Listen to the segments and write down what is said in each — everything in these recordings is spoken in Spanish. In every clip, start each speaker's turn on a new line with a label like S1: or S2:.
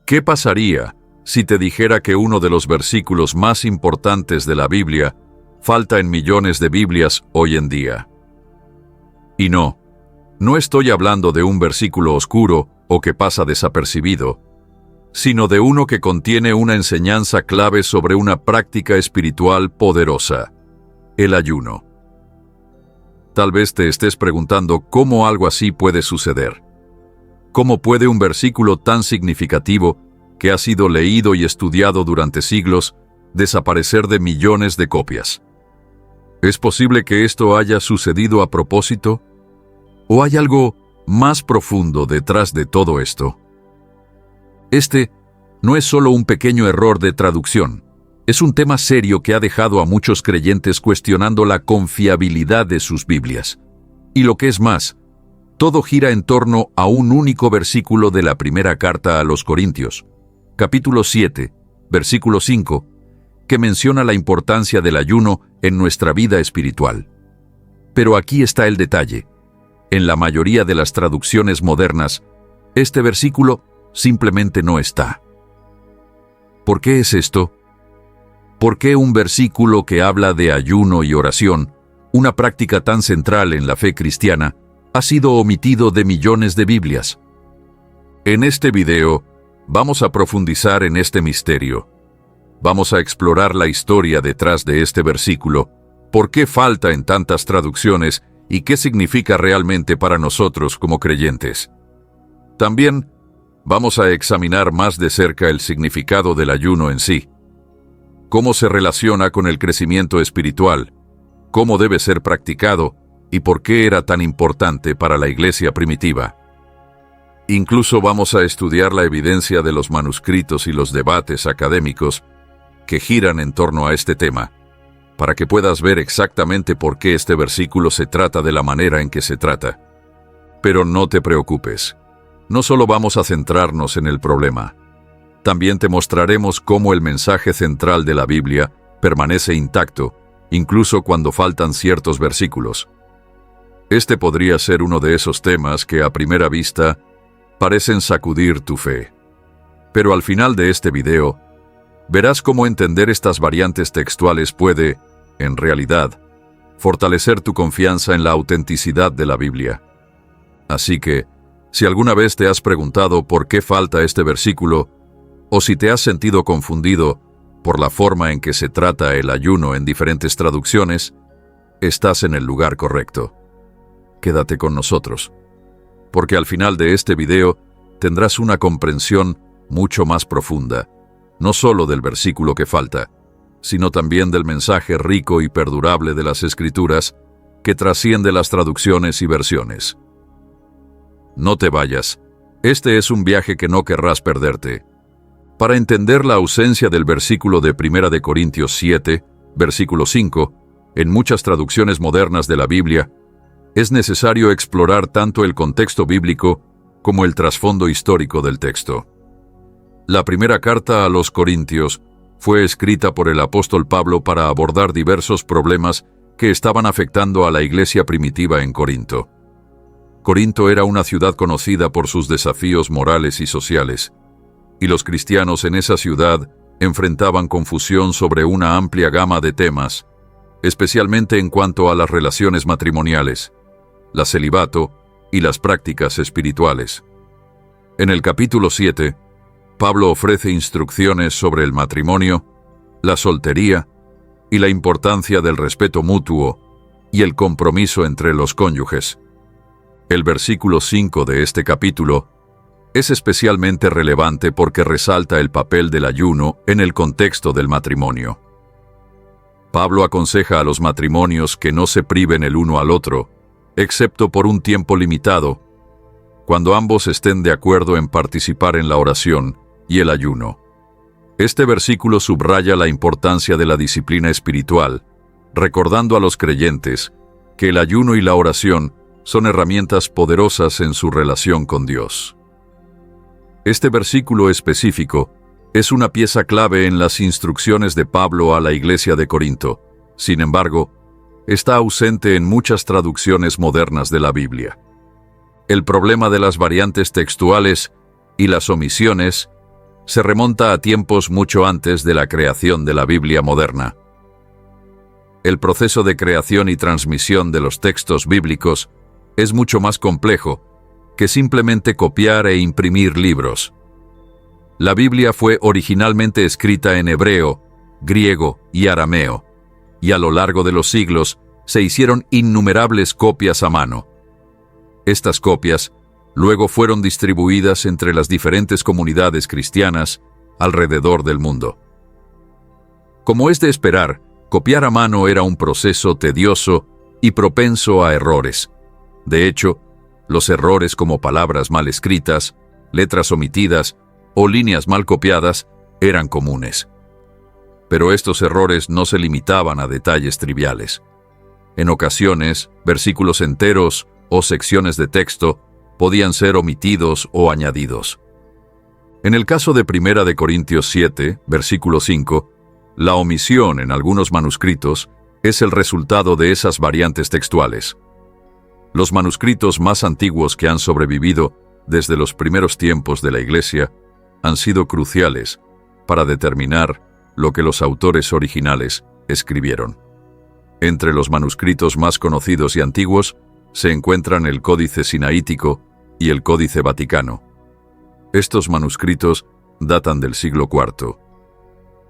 S1: ¿Qué pasaría si te dijera que uno de los versículos más importantes de la Biblia falta en millones de Biblias hoy en día? Y no estoy hablando de un versículo oscuro o que pasa desapercibido, sino de uno que contiene una enseñanza clave sobre una práctica espiritual poderosa: el ayuno. Tal vez te estés preguntando cómo algo así puede suceder. ¿Cómo puede un versículo tan significativo, que ha sido leído y estudiado durante siglos, desaparecer de millones de copias? ¿Es posible que esto haya sucedido a propósito? ¿O hay algo más profundo detrás de todo esto? Este no es solo un pequeño error de traducción. Es un tema serio que ha dejado a muchos creyentes cuestionando la confiabilidad de sus Biblias. Y lo que es más, todo gira en torno a un único versículo de la primera carta a los Corintios, capítulo 7, versículo 5, que menciona la importancia del ayuno en nuestra vida espiritual. Pero aquí está el detalle. En la mayoría de las traducciones modernas, este versículo simplemente no está. ¿Por qué es esto? ¿Por qué un versículo que habla de ayuno y oración, una práctica tan central en la fe cristiana, ha sido omitido de millones de Biblias? En este video, vamos a profundizar en este misterio. Vamos a explorar la historia detrás de este versículo, por qué falta en tantas traducciones y qué significa realmente para nosotros como creyentes. También vamos a examinar más de cerca el significado del ayuno en sí, cómo se relaciona con el crecimiento espiritual, cómo debe ser practicado y por qué era tan importante para la iglesia primitiva. Incluso vamos a estudiar la evidencia de los manuscritos y los debates académicos que giran en torno a este tema, para que puedas ver exactamente por qué este versículo se trata de la manera en que se trata. Pero no te preocupes, no solo vamos a centrarnos en el problema, también te mostraremos cómo el mensaje central de la Biblia permanece intacto, incluso cuando faltan ciertos versículos. Este podría ser uno de esos temas que a primera vista parecen sacudir tu fe. Pero al final de este video, verás cómo entender estas variantes textuales puede, en realidad, fortalecer tu confianza en la autenticidad de la Biblia. Así que, si alguna vez te has preguntado por qué falta este versículo, o si te has sentido confundido por la forma en que se trata el ayuno en diferentes traducciones, estás en el lugar correcto. Quédate con nosotros, porque al final de este video tendrás una comprensión mucho más profunda, no solo del versículo que falta, sino también del mensaje rico y perdurable de las Escrituras que trasciende las traducciones y versiones. No te vayas, este es un viaje que no querrás perderte. Para entender la ausencia del versículo de 1 de Corintios 7, versículo 5, en muchas traducciones modernas de la Biblia, es necesario explorar tanto el contexto bíblico como el trasfondo histórico del texto. La primera carta a los Corintios fue escrita por el apóstol Pablo para abordar diversos problemas que estaban afectando a la iglesia primitiva en Corinto. Corinto era una ciudad conocida por sus desafíos morales y sociales, y los cristianos en esa ciudad enfrentaban confusión sobre una amplia gama de temas, especialmente en cuanto a las relaciones matrimoniales, el celibato y las prácticas espirituales. En el capítulo 7, Pablo ofrece instrucciones sobre el matrimonio, la soltería y la importancia del respeto mutuo y el compromiso entre los cónyuges. El versículo 5 de este capítulo es especialmente relevante porque resalta el papel del ayuno en el contexto del matrimonio. Pablo aconseja a los matrimonios que no se priven el uno al otro, excepto por un tiempo limitado, cuando ambos estén de acuerdo en participar en la oración y el ayuno. Este versículo subraya la importancia de la disciplina espiritual, recordando a los creyentes que el ayuno y la oración son herramientas poderosas en su relación con Dios. Este versículo específico es una pieza clave en las instrucciones de Pablo a la iglesia de Corinto. Sin embargo, está ausente en muchas traducciones modernas de la Biblia. El problema de las variantes textuales y las omisiones se remonta a tiempos mucho antes de la creación de la Biblia moderna. El proceso de creación y transmisión de los textos bíblicos es mucho más complejo que simplemente copiar e imprimir libros. La Biblia fue originalmente escrita en hebreo, griego y arameo, y a lo largo de los siglos se hicieron innumerables copias a mano. Estas copias luego fueron distribuidas entre las diferentes comunidades cristianas alrededor del mundo. Como es de esperar, copiar a mano era un proceso tedioso y propenso a errores. De hecho, los errores como palabras mal escritas, letras omitidas o líneas mal copiadas eran comunes. Pero estos errores no se limitaban a detalles triviales. En ocasiones, versículos enteros o secciones de texto podían ser omitidos o añadidos. En el caso de 1 de Corintios 7, versículo 5, la omisión en algunos manuscritos es el resultado de esas variantes textuales. Los manuscritos más antiguos que han sobrevivido desde los primeros tiempos de la Iglesia han sido cruciales para determinar lo que los autores originales escribieron. Entre los manuscritos más conocidos y antiguos se encuentran el Códice Sinaítico y el Códice Vaticano. Estos manuscritos datan del siglo IV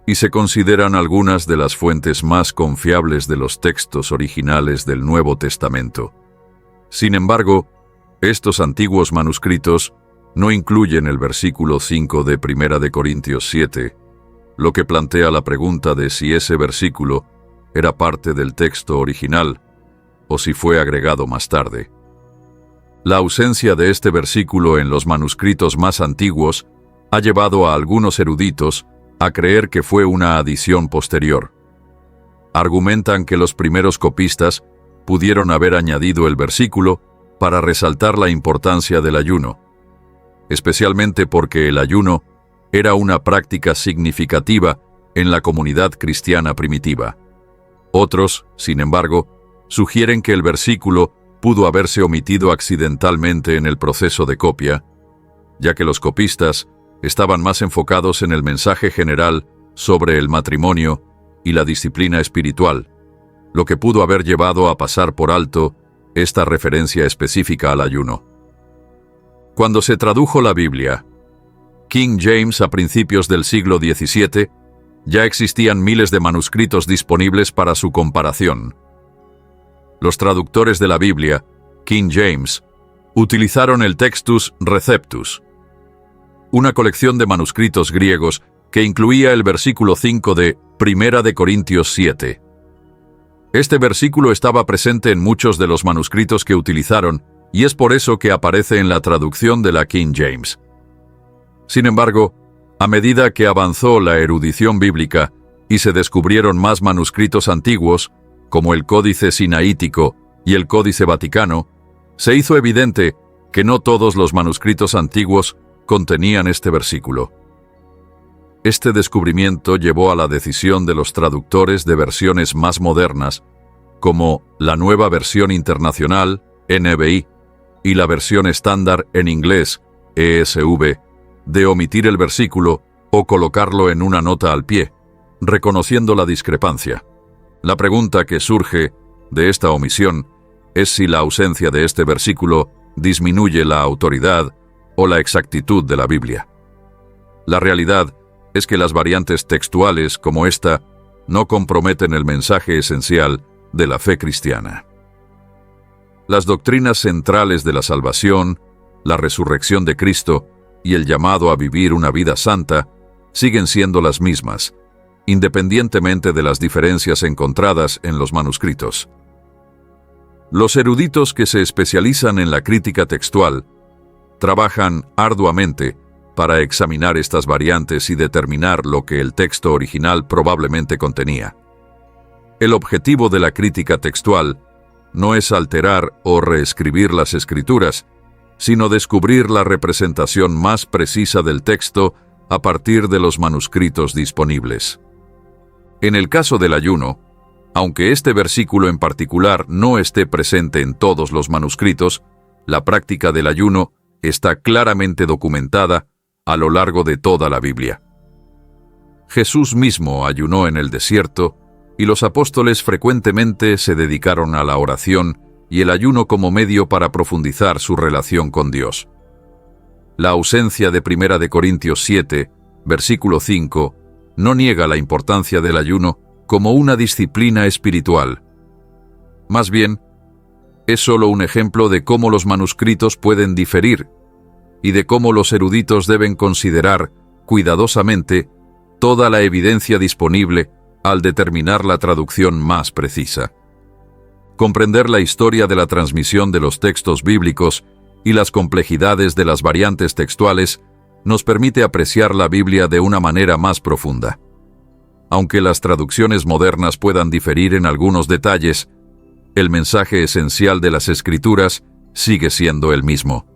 S1: y se consideran algunas de las fuentes más confiables de los textos originales del Nuevo Testamento. Sin embargo, estos antiguos manuscritos no incluyen el versículo 5 de 1 de Corintios 7, lo que plantea la pregunta de si ese versículo era parte del texto original o si fue agregado más tarde. La ausencia de este versículo en los manuscritos más antiguos ha llevado a algunos eruditos a creer que fue una adición posterior. Argumentan que los primeros copistas pudieron haber añadido el versículo para resaltar la importancia del ayuno, especialmente porque el ayuno era una práctica significativa en la comunidad cristiana primitiva. Otros, sin embargo, sugieren que el versículo pudo haberse omitido accidentalmente en el proceso de copia, ya que los copistas estaban más enfocados en el mensaje general sobre el matrimonio y la disciplina espiritual, lo que pudo haber llevado a pasar por alto esta referencia específica al ayuno. Cuando se tradujo la Biblia, King James a principios del siglo XVII, ya existían miles de manuscritos disponibles para su comparación. Los traductores de la Biblia, King James, utilizaron el Textus Receptus, una colección de manuscritos griegos que incluía el versículo 5 de 1 de Corintios 7. Este versículo estaba presente en muchos de los manuscritos que utilizaron y es por eso que aparece en la traducción de la King James. Sin embargo, a medida que avanzó la erudición bíblica y se descubrieron más manuscritos antiguos, como el Códice Sinaítico y el Códice Vaticano, se hizo evidente que no todos los manuscritos antiguos contenían este versículo. Este descubrimiento llevó a la decisión de los traductores de versiones más modernas, como la Nueva Versión Internacional, NBI, y la versión estándar en inglés, ESV, de omitir el versículo o colocarlo en una nota al pie, reconociendo la discrepancia. La pregunta que surge de esta omisión es si la ausencia de este versículo disminuye la autoridad o la exactitud de la Biblia. La realidad es que las variantes textuales como esta no comprometen el mensaje esencial de la fe cristiana. Las doctrinas centrales de la salvación, la resurrección de Cristo y el llamado a vivir una vida santa siguen siendo las mismas, independientemente de las diferencias encontradas en los manuscritos. Los eruditos que se especializan en la crítica textual trabajan arduamente para examinar estas variantes y determinar lo que el texto original probablemente contenía. El objetivo de la crítica textual no es alterar o reescribir las escrituras, sino descubrir la representación más precisa del texto a partir de los manuscritos disponibles. En el caso del ayuno, aunque este versículo en particular no esté presente en todos los manuscritos, la práctica del ayuno está claramente documentada a lo largo de toda la Biblia. Jesús mismo ayunó en el desierto, y los apóstoles frecuentemente se dedicaron a la oración y el ayuno como medio para profundizar su relación con Dios. La ausencia de 1 de Corintios 7, versículo 5, no niega la importancia del ayuno como una disciplina espiritual. Más bien, es solo un ejemplo de cómo los manuscritos pueden diferir y de cómo los eruditos deben considerar cuidadosamente toda la evidencia disponible al determinar la traducción más precisa. Comprender la historia de la transmisión de los textos bíblicos y las complejidades de las variantes textuales nos permite apreciar la Biblia de una manera más profunda. Aunque las traducciones modernas puedan diferir en algunos detalles, el mensaje esencial de las Escrituras sigue siendo el mismo.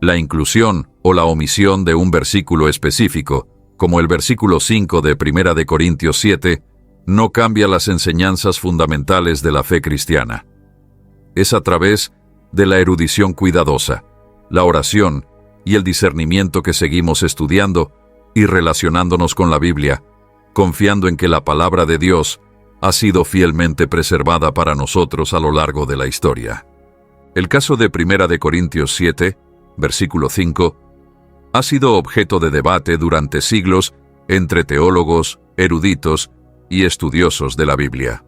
S1: La inclusión o la omisión de un versículo específico, como el versículo 5 de 1 de Corintios 7, no cambia las enseñanzas fundamentales de la fe cristiana. Es a través de la erudición cuidadosa, la oración y el discernimiento que seguimos estudiando y relacionándonos con la Biblia, confiando en que la palabra de Dios ha sido fielmente preservada para nosotros a lo largo de la historia. El caso de 1 de Corintios 7, versículo 5, ha sido objeto de debate durante siglos entre teólogos, eruditos y estudiosos de la Biblia.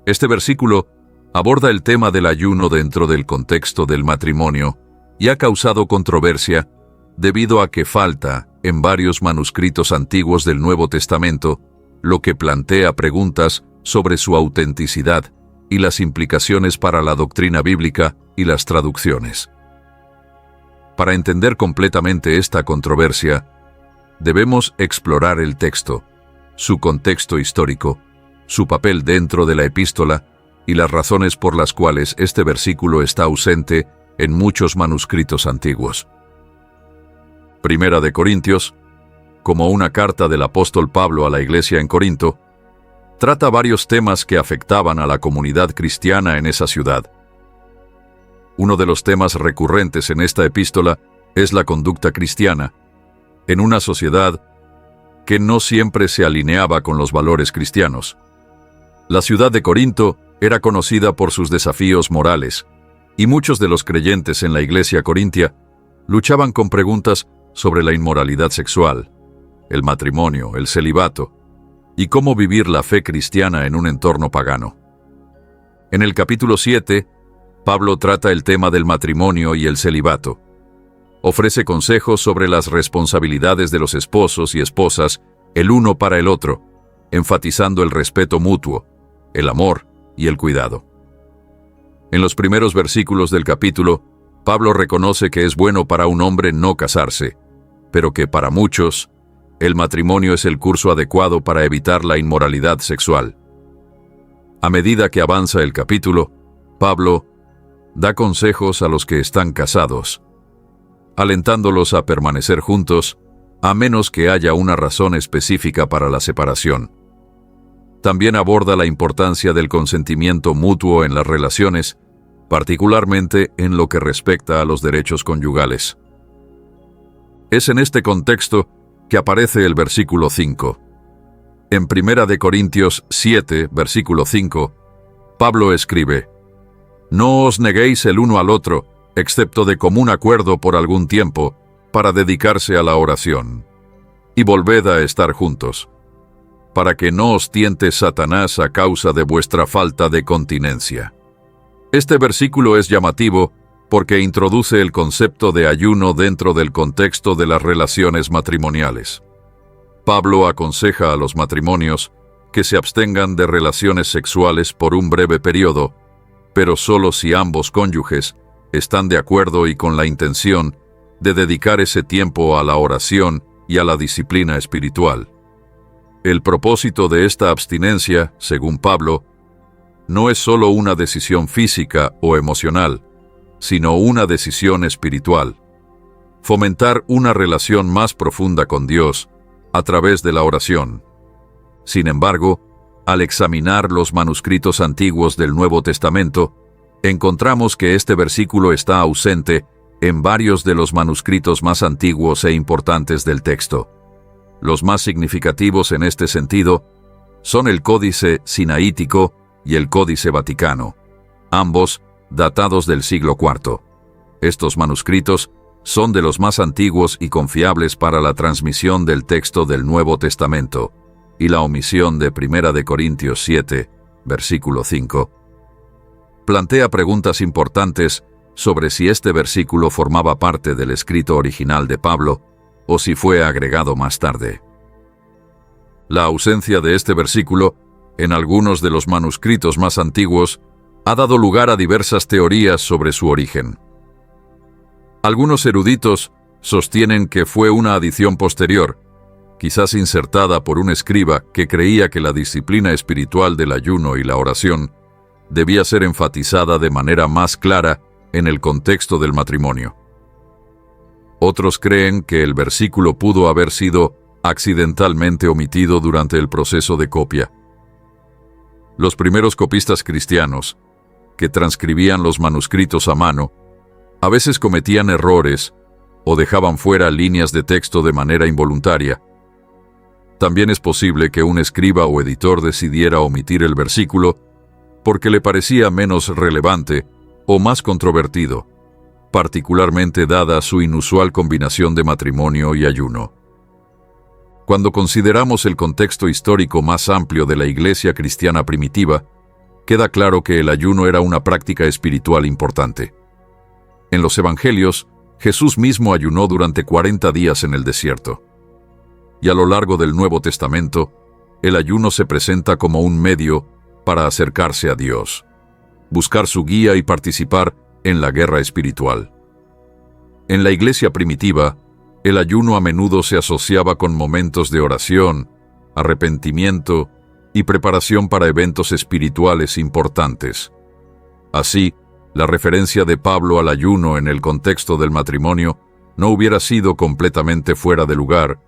S1: Este versículo aborda el tema del ayuno dentro del contexto del matrimonio y ha causado controversia debido a que falta en varios manuscritos antiguos del Nuevo Testamento, lo que plantea preguntas sobre su autenticidad y las implicaciones para la doctrina bíblica y las traducciones. Para entender completamente esta controversia, debemos explorar el texto, su contexto histórico, su papel dentro de la epístola y las razones por las cuales este versículo está ausente en muchos manuscritos antiguos. 1 de Corintios, como una carta del apóstol Pablo a la iglesia en Corinto, trata varios temas que afectaban a la comunidad cristiana en esa ciudad. Uno de los temas recurrentes en esta epístola es la conducta cristiana, en una sociedad que no siempre se alineaba con los valores cristianos. La ciudad de Corinto era conocida por sus desafíos morales, y muchos de los creyentes en la iglesia corintia luchaban con preguntas sobre la inmoralidad sexual, el matrimonio, el celibato, y cómo vivir la fe cristiana en un entorno pagano. En el capítulo 7, Pablo trata el tema del matrimonio y el celibato. Ofrece consejos sobre las responsabilidades de los esposos y esposas, el uno para el otro, enfatizando el respeto mutuo, el amor y el cuidado. En los primeros versículos del capítulo, Pablo reconoce que es bueno para un hombre no casarse, pero que para muchos, el matrimonio es el curso adecuado para evitar la inmoralidad sexual. A medida que avanza el capítulo, Pablo da consejos a los que están casados, alentándolos a permanecer juntos, a menos que haya una razón específica para la separación. También aborda la importancia del consentimiento mutuo en las relaciones, particularmente en lo que respecta a los derechos conyugales. Es en este contexto que aparece el versículo 5. En 1 de Corintios 7, versículo 5, Pablo escribe: «No os neguéis el uno al otro, excepto de común acuerdo por algún tiempo, para dedicarse a la oración. Y volved a estar juntos, para que no os tiente Satanás a causa de vuestra falta de continencia». Este versículo es llamativo porque introduce el concepto de ayuno dentro del contexto de las relaciones matrimoniales. Pablo aconseja a los matrimonios que se abstengan de relaciones sexuales por un breve periodo, pero solo si ambos cónyuges están de acuerdo y con la intención de dedicar ese tiempo a la oración y a la disciplina espiritual. El propósito de esta abstinencia, según Pablo, no es solo una decisión física o emocional, sino una decisión espiritual. Fomentar una relación más profunda con Dios a través de la oración. Sin embargo, al examinar los manuscritos antiguos del Nuevo Testamento, encontramos que este versículo está ausente en varios de los manuscritos más antiguos e importantes del texto. Los más significativos en este sentido son el Códice Sinaítico y el Códice Vaticano, ambos datados del siglo IV. Estos manuscritos son de los más antiguos y confiables para la transmisión del texto del Nuevo Testamento, y la omisión de 1 de Corintios 7, versículo 5, plantea preguntas importantes sobre si este versículo formaba parte del escrito original de Pablo o si fue agregado más tarde. La ausencia de este versículo en algunos de los manuscritos más antiguos ha dado lugar a diversas teorías sobre su origen. Algunos eruditos sostienen que fue una adición posterior, quizás insertada por un escriba que creía que la disciplina espiritual del ayuno y la oración debía ser enfatizada de manera más clara en el contexto del matrimonio. Otros creen que el versículo pudo haber sido accidentalmente omitido durante el proceso de copia. Los primeros copistas cristianos, que transcribían los manuscritos a mano, a veces cometían errores o dejaban fuera líneas de texto de manera involuntaria. También es posible que un escriba o editor decidiera omitir el versículo porque le parecía menos relevante o más controvertido, particularmente dada su inusual combinación de matrimonio y ayuno. Cuando consideramos el contexto histórico más amplio de la Iglesia cristiana primitiva, queda claro que el ayuno era una práctica espiritual importante. En los Evangelios, Jesús mismo ayunó durante 40 días en el desierto. Y a lo largo del Nuevo Testamento, el ayuno se presenta como un medio para acercarse a Dios, buscar su guía y participar en la guerra espiritual. En la Iglesia primitiva, el ayuno a menudo se asociaba con momentos de oración, arrepentimiento y preparación para eventos espirituales importantes. Así, la referencia de Pablo al ayuno en el contexto del matrimonio no hubiera sido completamente fuera de lugar,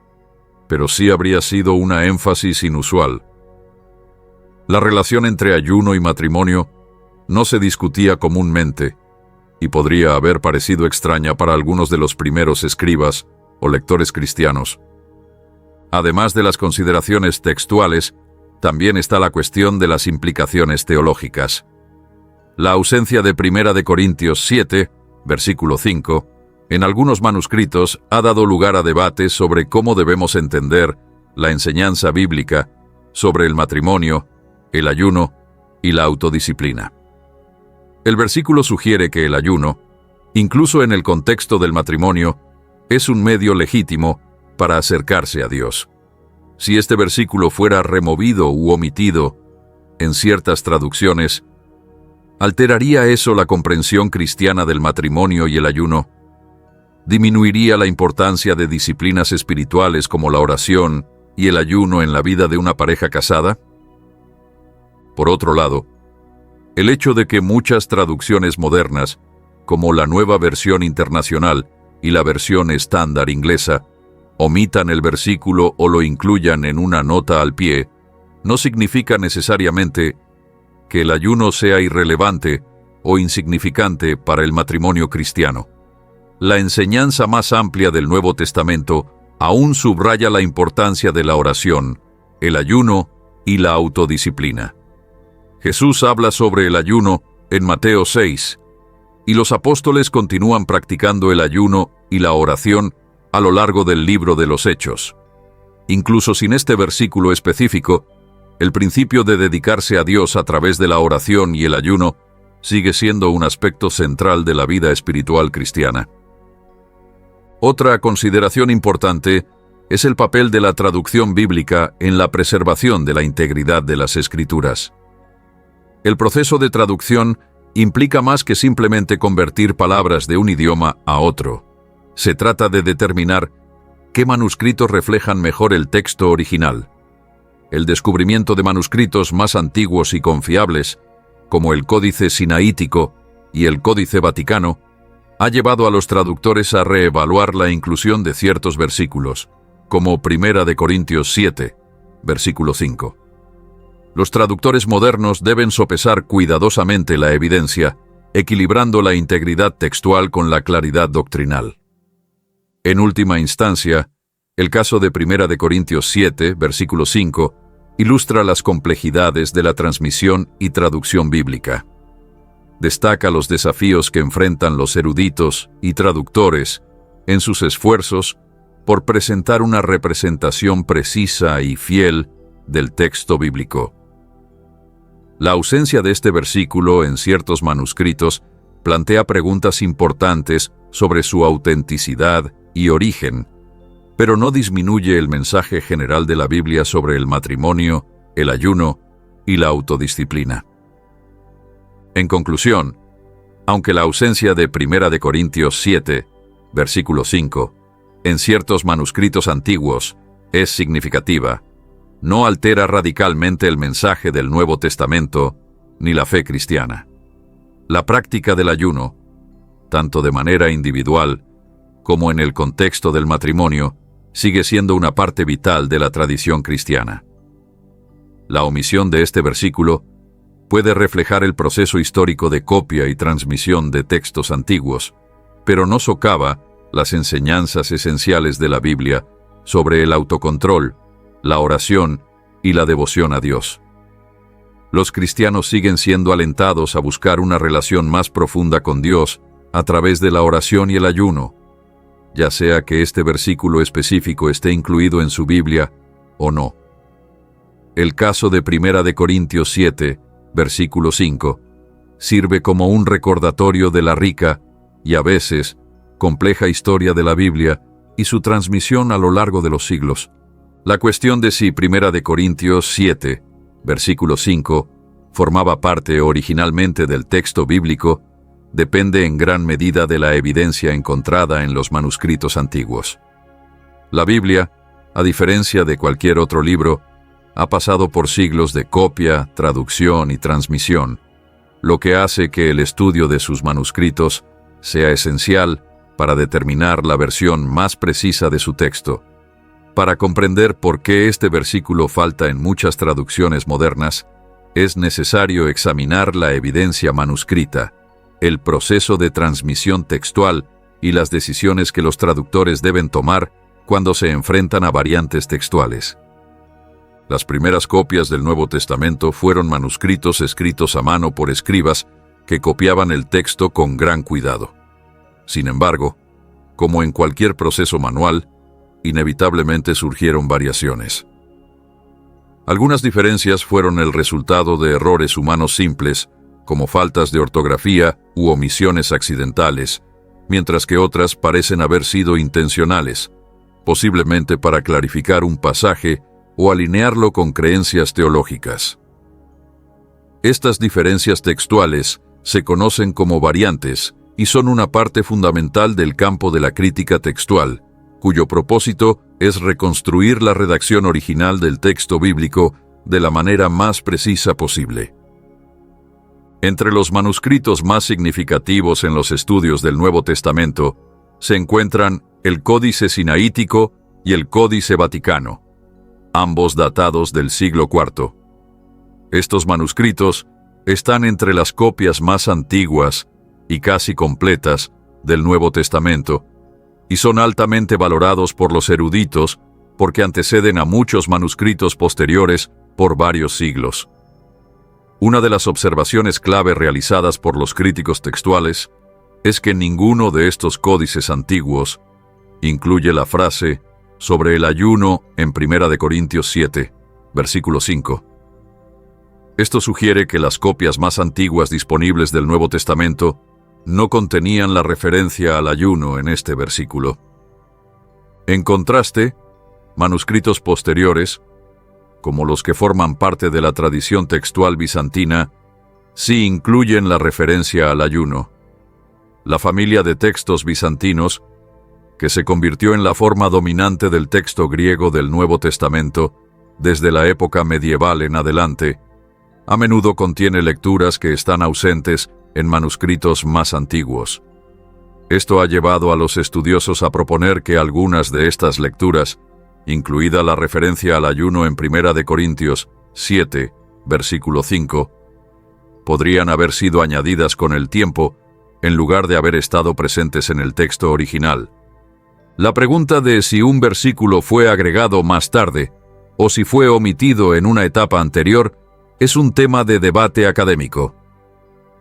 S1: pero sí habría sido una énfasis inusual. La relación entre ayuno y matrimonio no se discutía comúnmente y podría haber parecido extraña para algunos de los primeros escribas o lectores cristianos. Además de las consideraciones textuales, también está la cuestión de las implicaciones teológicas. La ausencia de 1 de Corintios 7, versículo 5, en algunos manuscritos ha dado lugar a debates sobre cómo debemos entender la enseñanza bíblica sobre el matrimonio, el ayuno y la autodisciplina. El versículo sugiere que el ayuno, incluso en el contexto del matrimonio, es un medio legítimo para acercarse a Dios. Si este versículo fuera removido u omitido en ciertas traducciones, ¿alteraría eso la comprensión cristiana del matrimonio y el ayuno? ¿Disminuiría la importancia de disciplinas espirituales como la oración y el ayuno en la vida de una pareja casada? Por otro lado, el hecho de que muchas traducciones modernas, como la Nueva Versión Internacional y la versión estándar inglesa, omitan el versículo o lo incluyan en una nota al pie, no significa necesariamente que el ayuno sea irrelevante o insignificante para el matrimonio cristiano. La enseñanza más amplia del Nuevo Testamento aún subraya la importancia de la oración, el ayuno y la autodisciplina. Jesús habla sobre el ayuno en Mateo 6, y los apóstoles continúan practicando el ayuno y la oración a lo largo del libro de los Hechos. Incluso sin este versículo específico, el principio de dedicarse a Dios a través de la oración y el ayuno sigue siendo un aspecto central de la vida espiritual cristiana. Otra consideración importante es el papel de la traducción bíblica en la preservación de la integridad de las Escrituras. El proceso de traducción implica más que simplemente convertir palabras de un idioma a otro. Se trata de determinar qué manuscritos reflejan mejor el texto original. El descubrimiento de manuscritos más antiguos y confiables, como el Códice Sinaítico y el Códice Vaticano, ha llevado a los traductores a reevaluar la inclusión de ciertos versículos, como 1 de Corintios 7, versículo 5. Los traductores modernos deben sopesar cuidadosamente la evidencia equilibrando la integridad textual con la claridad doctrinal. En última instancia, el caso de 1 de Corintios 7, versículo 5, ilustra las complejidades de la transmisión y traducción bíblica. Destaca los desafíos que enfrentan los eruditos y traductores en sus esfuerzos por presentar una representación precisa y fiel del texto bíblico. La ausencia de este versículo en ciertos manuscritos plantea preguntas importantes sobre su autenticidad y origen, pero no disminuye el mensaje general de la Biblia sobre el matrimonio, el ayuno y la autodisciplina. En conclusión, aunque la ausencia de 1 de Corintios 7, versículo 5, en ciertos manuscritos antiguos es significativa, no altera radicalmente el mensaje del Nuevo Testamento ni la fe cristiana. La práctica del ayuno, tanto de manera individual como en el contexto del matrimonio, sigue siendo una parte vital de la tradición cristiana. La omisión de este versículo puede reflejar el proceso histórico de copia y transmisión de textos antiguos, pero no socava las enseñanzas esenciales de la Biblia sobre el autocontrol, la oración y la devoción a Dios. Los cristianos siguen siendo alentados a buscar una relación más profunda con Dios a través de la oración y el ayuno, ya sea que este versículo específico esté incluido en su Biblia o no. El caso de 1 de Corintios 7, versículo 5, sirve como un recordatorio de la rica y a veces compleja historia de la Biblia y su transmisión a lo largo de los siglos. La cuestión de si 1 de Corintios 7, versículo 5, formaba parte originalmente del texto bíblico depende en gran medida de la evidencia encontrada en los manuscritos antiguos. La Biblia, a diferencia de cualquier otro libro, ha pasado por siglos de copia, traducción y transmisión, lo que hace que el estudio de sus manuscritos sea esencial para determinar la versión más precisa de su texto. Para comprender por qué este versículo falta en muchas traducciones modernas, es necesario examinar la evidencia manuscrita, el proceso de transmisión textual y las decisiones que los traductores deben tomar cuando se enfrentan a variantes textuales. Las primeras copias del Nuevo Testamento fueron manuscritos escritos a mano por escribas que copiaban el texto con gran cuidado. Sin embargo, como en cualquier proceso manual, inevitablemente surgieron variaciones. Algunas diferencias fueron el resultado de errores humanos simples, como faltas de ortografía u omisiones accidentales, mientras que otras parecen haber sido intencionales, posiblemente para clarificar un pasaje o alinearlo con creencias teológicas. Estas diferencias textuales se conocen como variantes y son una parte fundamental del campo de la crítica textual, cuyo propósito es reconstruir la redacción original del texto bíblico de la manera más precisa posible. Entre los manuscritos más significativos en los estudios del Nuevo Testamento se encuentran el Códice Sinaítico y el Códice Vaticano, ambos datados del siglo IV. Estos manuscritos están entre las copias más antiguas y casi completas del Nuevo Testamento, y son altamente valorados por los eruditos porque anteceden a muchos manuscritos posteriores por varios siglos. Una de las observaciones clave realizadas por los críticos textuales es que ninguno de estos códices antiguos incluye la frase sobre el ayuno en 1 de Corintios 7, versículo 5. Esto sugiere que las copias más antiguas disponibles del Nuevo Testamento no contenían la referencia al ayuno en este versículo. En contraste, manuscritos posteriores, como los que forman parte de la tradición textual bizantina, sí incluyen la referencia al ayuno. La familia de textos bizantinos, que se convirtió en la forma dominante del texto griego del Nuevo Testamento desde la época medieval en adelante, a menudo contiene lecturas que están ausentes en manuscritos más antiguos. Esto ha llevado a los estudiosos a proponer que algunas de estas lecturas, incluida la referencia al ayuno en 1 de Corintios 7, versículo 5, podrían haber sido añadidas con el tiempo, en lugar de haber estado presentes en el texto original. La pregunta de si un versículo fue agregado más tarde o si fue omitido en una etapa anterior es un tema de debate académico.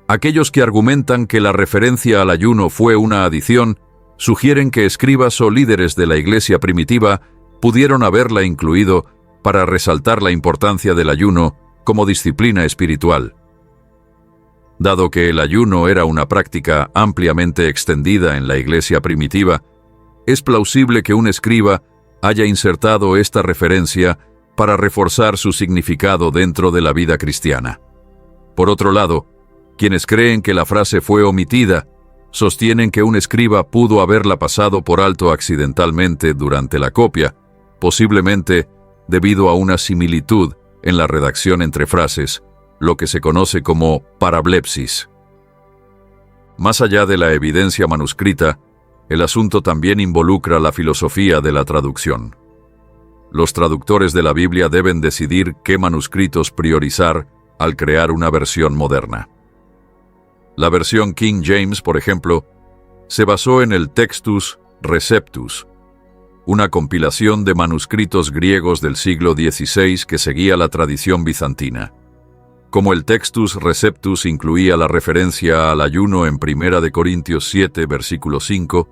S1: Aquellos que argumentan que la referencia al ayuno fue una adición sugieren que escribas o líderes de la Iglesia primitiva pudieron haberla incluido para resaltar la importancia del ayuno como disciplina espiritual. Dado que el ayuno era una práctica ampliamente extendida en la Iglesia primitiva, es plausible que un escriba haya insertado esta referencia para reforzar su significado dentro de la vida cristiana. Por otro lado, quienes creen que la frase fue omitida, sostienen que un escriba pudo haberla pasado por alto accidentalmente durante la copia, posiblemente debido a una similitud en la redacción entre frases, lo que se conoce como parablepsis. Más allá de la evidencia manuscrita, el asunto también involucra la filosofía de la traducción. Los traductores de la Biblia deben decidir qué manuscritos priorizar al crear una versión moderna. La versión King James, por ejemplo, se basó en el Textus Receptus, una compilación de manuscritos griegos del siglo XVI que seguía la tradición bizantina. Como el Textus Receptus incluía la referencia al ayuno en 1 Corintios 7, versículo 5,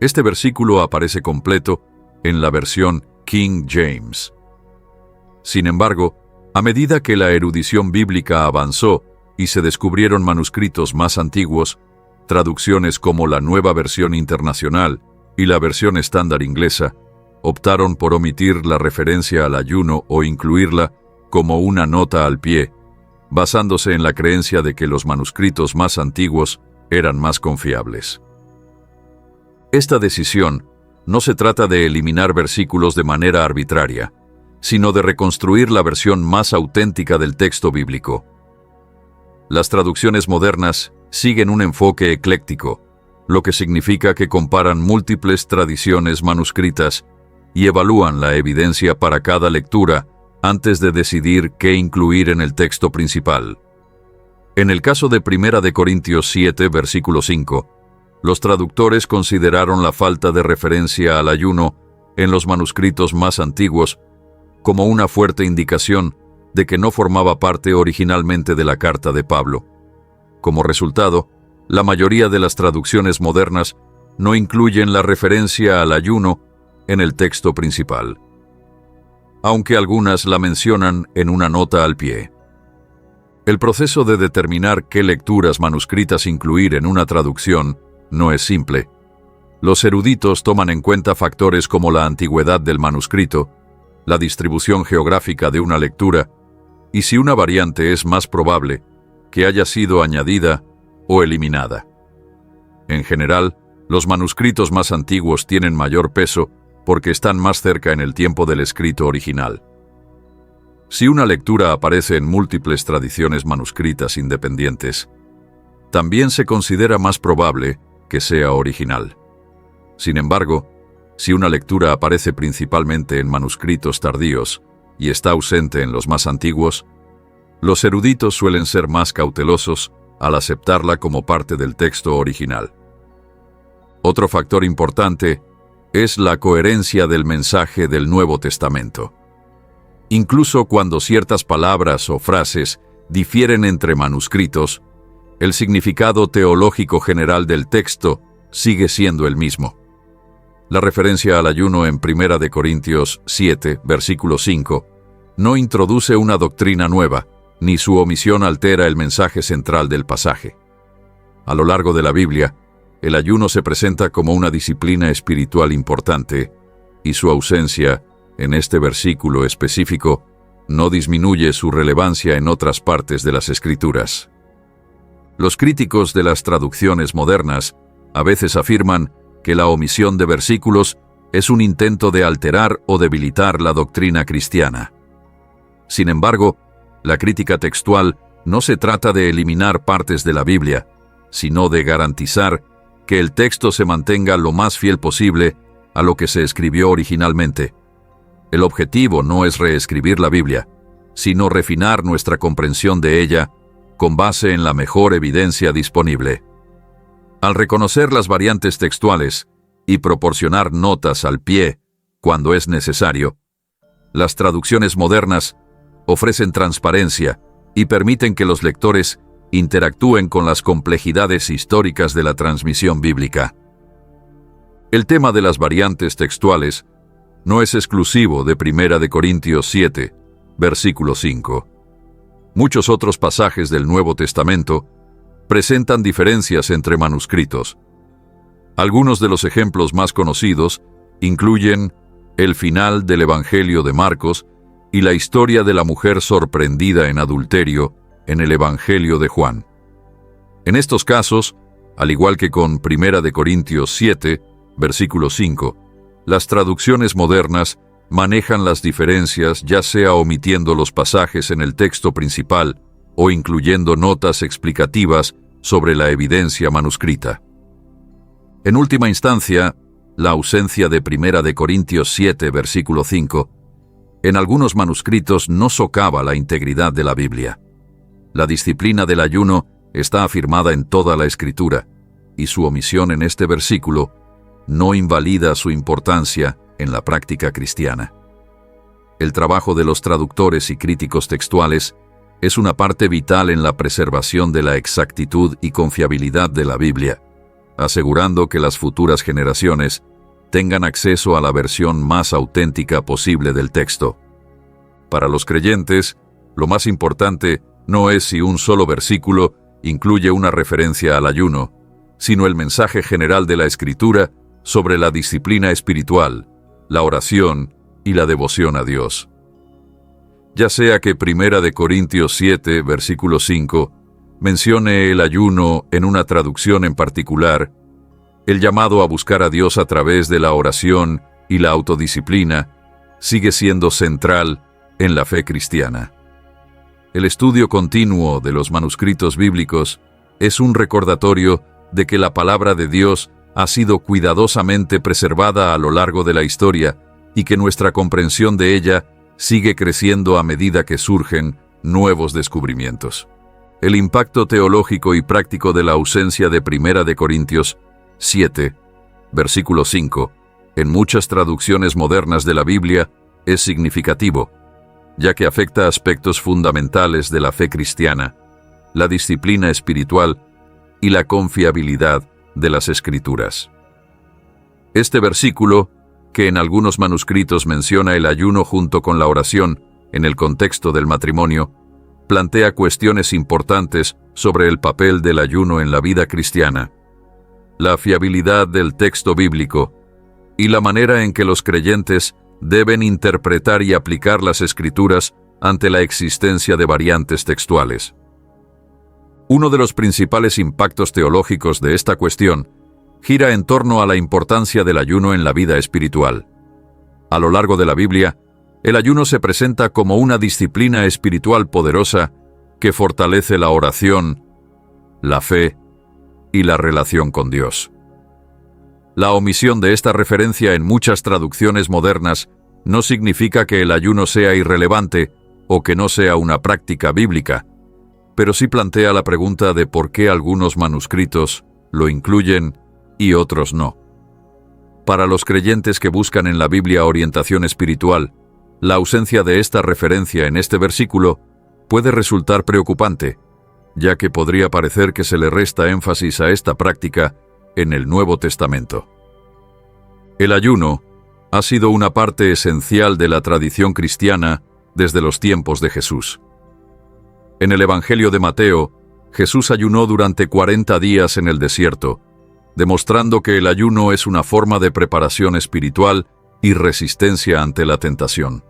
S1: este versículo aparece completo en la versión King James. Sin embargo, a medida que la erudición bíblica avanzó y se descubrieron manuscritos más antiguos, traducciones como la Nueva Versión Internacional y la versión estándar inglesa optaron por omitir la referencia al ayuno o incluirla como una nota al pie, basándose en la creencia de que los manuscritos más antiguos eran más confiables. Esta decisión no se trata de eliminar versículos de manera arbitraria, sino de reconstruir la versión más auténtica del texto bíblico. Las traducciones modernas siguen un enfoque ecléctico, lo que significa que comparan múltiples tradiciones manuscritas y evalúan la evidencia para cada lectura antes de decidir qué incluir en el texto principal. En el caso de 1 Corintios 7, versículo 5, los traductores consideraron la falta de referencia al ayuno en los manuscritos más antiguos como una fuerte indicación de que no formaba parte originalmente de la carta de Pablo. Como resultado, la mayoría de las traducciones modernas no incluyen la referencia al ayuno en el texto principal, aunque algunas la mencionan en una nota al pie. El proceso de determinar qué lecturas manuscritas incluir en una traducción no es simple. Los eruditos toman en cuenta factores como la antigüedad del manuscrito, la distribución geográfica de una lectura, y si una variante es más probable que haya sido añadida o eliminada. En general, los manuscritos más antiguos tienen mayor peso porque están más cerca en el tiempo del escrito original. Si una lectura aparece en múltiples tradiciones manuscritas independientes, también se considera más probable que sea original. Sin embargo, si una lectura aparece principalmente en manuscritos tardíos y está ausente en los más antiguos, los eruditos suelen ser más cautelosos al aceptarla como parte del texto original. Otro factor importante es la coherencia del mensaje del Nuevo Testamento. Incluso cuando ciertas palabras o frases difieren entre manuscritos, el significado teológico general del texto sigue siendo el mismo. La referencia al ayuno en 1 Corintios 7, versículo 5, no introduce una doctrina nueva, ni su omisión altera el mensaje central del pasaje. A lo largo de la Biblia, el ayuno se presenta como una disciplina espiritual importante, y su ausencia, en este versículo específico, no disminuye su relevancia en otras partes de las Escrituras. Los críticos de las traducciones modernas a veces afirman que la omisión de versículos es un intento de alterar o debilitar la doctrina cristiana. Sin embargo, la crítica textual no se trata de eliminar partes de la Biblia, sino de garantizar que el texto se mantenga lo más fiel posible a lo que se escribió originalmente. El objetivo no es reescribir la Biblia, sino refinar nuestra comprensión de ella con base en la mejor evidencia disponible. Al reconocer las variantes textuales y proporcionar notas al pie cuando es necesario, las traducciones modernas ofrecen transparencia y permiten que los lectores interactúen con las complejidades históricas de la transmisión bíblica. El tema de las variantes textuales no es exclusivo de 1 Corintios 7, versículo 5. Muchos otros pasajes del Nuevo Testamento presentan diferencias entre manuscritos. Algunos de los ejemplos más conocidos incluyen el final del Evangelio de Marcos y la historia de la mujer sorprendida en adulterio en el Evangelio de Juan. En estos casos, al igual que con 1 Corintios 7, versículo 5, las traducciones modernas manejan las diferencias ya sea omitiendo los pasajes en el texto principal o incluyendo notas explicativas sobre la evidencia manuscrita. En última instancia, la ausencia de 1 Corintios 7, versículo 5, en algunos manuscritos no socava la integridad de la Biblia. La disciplina del ayuno está afirmada en toda la Escritura, y su omisión en este versículo no invalida su importancia en la práctica cristiana. El trabajo de los traductores y críticos textuales es una parte vital en la preservación de la exactitud y confiabilidad de la Biblia, asegurando que las futuras generaciones tengan acceso a la versión más auténtica posible del texto. Para los creyentes, lo más importante no es si un solo versículo incluye una referencia al ayuno, sino el mensaje general de la Escritura sobre la disciplina espiritual, la oración y la devoción a Dios. Ya sea que 1 Corintios 7, versículo 5, mencione el ayuno en una traducción en particular, el llamado a buscar a Dios a través de la oración y la autodisciplina sigue siendo central en la fe cristiana. El estudio continuo de los manuscritos bíblicos es un recordatorio de que la palabra de Dios ha sido cuidadosamente preservada a lo largo de la historia y que nuestra comprensión de ella sigue creciendo a medida que surgen nuevos descubrimientos. El impacto teológico y práctico de la ausencia de 1 Corintios 7, versículo 5, en muchas traducciones modernas de la Biblia es significativo, ya que afecta aspectos fundamentales de la fe cristiana, la disciplina espiritual y la confiabilidad de las Escrituras. Este versículo, que en algunos manuscritos menciona el ayuno junto con la oración en el contexto del matrimonio, plantea cuestiones importantes sobre el papel del ayuno en la vida cristiana, la fiabilidad del texto bíblico y la manera en que los creyentes deben interpretar y aplicar las Escrituras ante la existencia de variantes textuales. Uno de los principales impactos teológicos de esta cuestión gira en torno a la importancia del ayuno en la vida espiritual. A lo largo de la Biblia, el ayuno se presenta como una disciplina espiritual poderosa que fortalece la oración, la fe y la relación con Dios. La omisión de esta referencia en muchas traducciones modernas no significa que el ayuno sea irrelevante o que no sea una práctica bíblica, pero sí plantea la pregunta de por qué algunos manuscritos lo incluyen y otros no. Para los creyentes que buscan en la Biblia orientación espiritual, la ausencia de esta referencia en este versículo puede resultar preocupante, ya que podría parecer que se le resta énfasis a esta práctica en el Nuevo Testamento. El ayuno ha sido una parte esencial de la tradición cristiana desde los tiempos de Jesús. En el Evangelio de Mateo, Jesús ayunó durante 40 días en el desierto, demostrando que el ayuno es una forma de preparación espiritual y resistencia ante la tentación.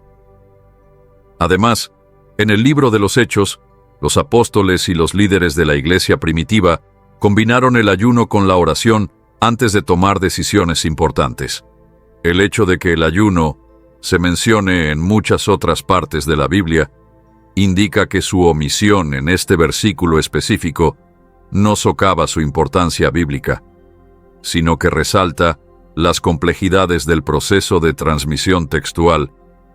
S1: Además, en el libro de los Hechos, los apóstoles y los líderes de la iglesia primitiva combinaron el ayuno con la oración antes de tomar decisiones importantes. El hecho de que el ayuno se mencione en muchas otras partes de la Biblia indica que su omisión en este versículo específico no socava su importancia bíblica, sino que resalta las complejidades del proceso de transmisión textual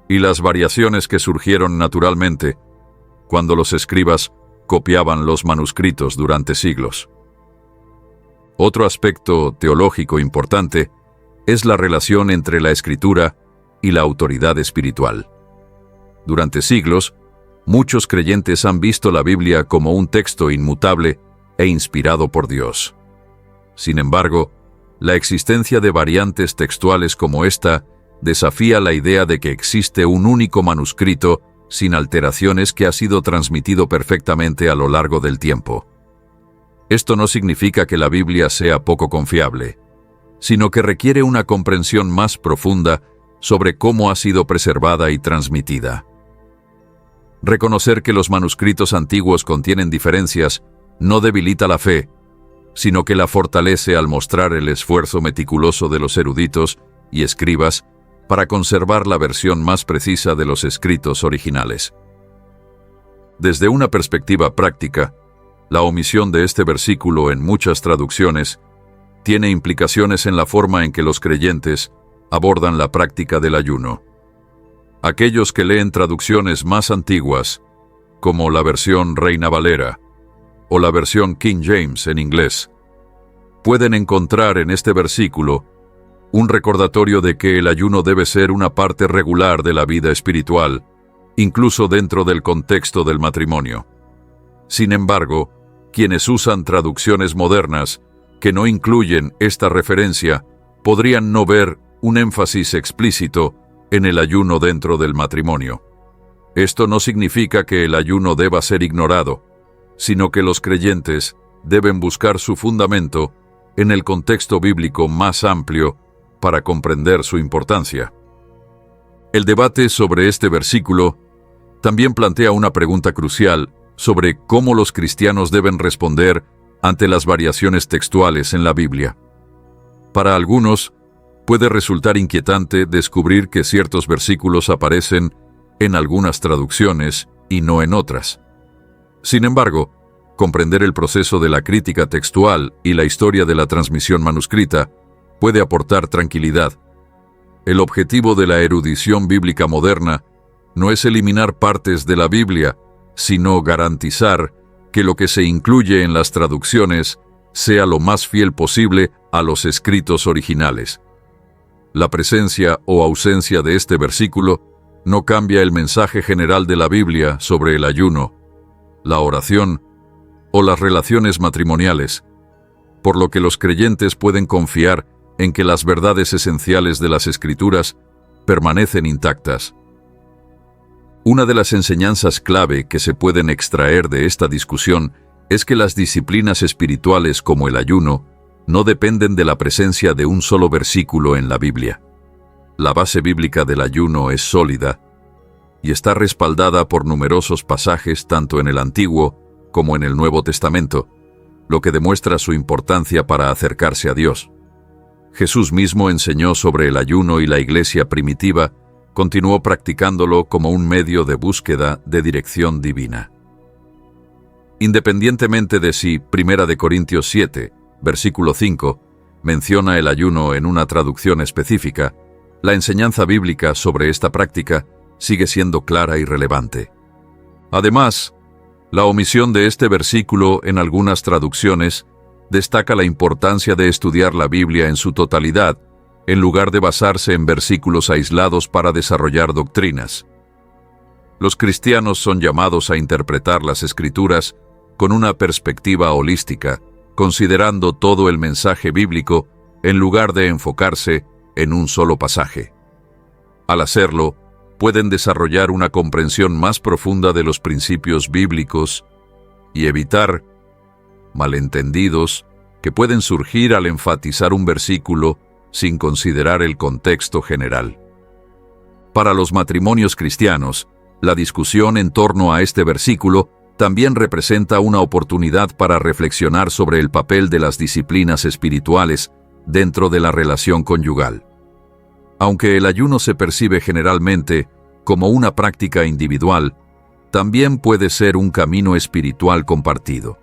S1: y las variaciones que surgieron naturalmente cuando los escribas copiaban los manuscritos durante siglos. Otro aspecto teológico importante es la relación entre la Escritura y la autoridad espiritual. Durante siglos, muchos creyentes han visto la Biblia como un texto inmutable e inspirado por Dios. Sin embargo, la existencia de variantes textuales como esta desafía la idea de que existe un único manuscrito sin alteraciones que ha sido transmitido perfectamente a lo largo del tiempo. Esto no significa que la Biblia sea poco confiable, sino que requiere una comprensión más profunda sobre cómo ha sido preservada y transmitida. Reconocer que los manuscritos antiguos contienen diferencias no debilita la fe, sino que la fortalece al mostrar el esfuerzo meticuloso de los eruditos y escribas para conservar la versión más precisa de los escritos originales. Desde una perspectiva práctica, la omisión de este versículo en muchas traducciones tiene implicaciones en la forma en que los creyentes abordan la práctica del ayuno. Aquellos que leen traducciones más antiguas, como la versión Reina Valera o la versión King James en inglés, pueden encontrar en este versículo un recordatorio de que el ayuno debe ser una parte regular de la vida espiritual, incluso dentro del contexto del matrimonio. Sin embargo, quienes usan traducciones modernas que no incluyen esta referencia podrían no ver un énfasis explícito en el ayuno dentro del matrimonio. Esto no significa que el ayuno deba ser ignorado, sino que los creyentes deben buscar su fundamento en el contexto bíblico más amplio para comprender su importancia. El debate sobre este versículo también plantea una pregunta crucial sobre cómo los cristianos deben responder ante las variaciones textuales en la Biblia. Para algunos, puede resultar inquietante descubrir que ciertos versículos aparecen en algunas traducciones y no en otras. Sin embargo, comprender el proceso de la crítica textual y la historia de la transmisión manuscrita puede aportar tranquilidad. El objetivo de la erudición bíblica moderna no es eliminar partes de la Biblia, sino garantizar que lo que se incluye en las traducciones sea lo más fiel posible a los escritos originales. La presencia o ausencia de este versículo no cambia el mensaje general de la Biblia sobre el ayuno, la oración o las relaciones matrimoniales, por lo que los creyentes pueden confiar en que las verdades esenciales de las Escrituras permanecen intactas. Una de las enseñanzas clave que se pueden extraer de esta discusión es que las disciplinas espirituales como el ayuno no dependen de la presencia de un solo versículo en la Biblia. La base bíblica del ayuno es sólida y está respaldada por numerosos pasajes tanto en el Antiguo como en el Nuevo Testamento, lo que demuestra su importancia para acercarse a Dios. Jesús mismo enseñó sobre el ayuno y la iglesia primitiva continuó practicándolo como un medio de búsqueda de dirección divina. Independientemente de si 1 Corintios 7, versículo 5, menciona el ayuno en una traducción específica, la enseñanza bíblica sobre esta práctica sigue siendo clara y relevante. Además, la omisión de este versículo en algunas traducciones destaca la importancia de estudiar la Biblia en su totalidad, en lugar de basarse en versículos aislados para desarrollar doctrinas. Los cristianos son llamados a interpretar las Escrituras con una perspectiva holística, considerando todo el mensaje bíblico en lugar de enfocarse en un solo pasaje. Al hacerlo, pueden desarrollar una comprensión más profunda de los principios bíblicos y evitar malentendidos que pueden surgir al enfatizar un versículo sin considerar el contexto general. Para los matrimonios cristianos, la discusión en torno a este versículo también representa una oportunidad para reflexionar sobre el papel de las disciplinas espirituales dentro de la relación conyugal. Aunque el ayuno se percibe generalmente como una práctica individual, también puede ser un camino espiritual compartido.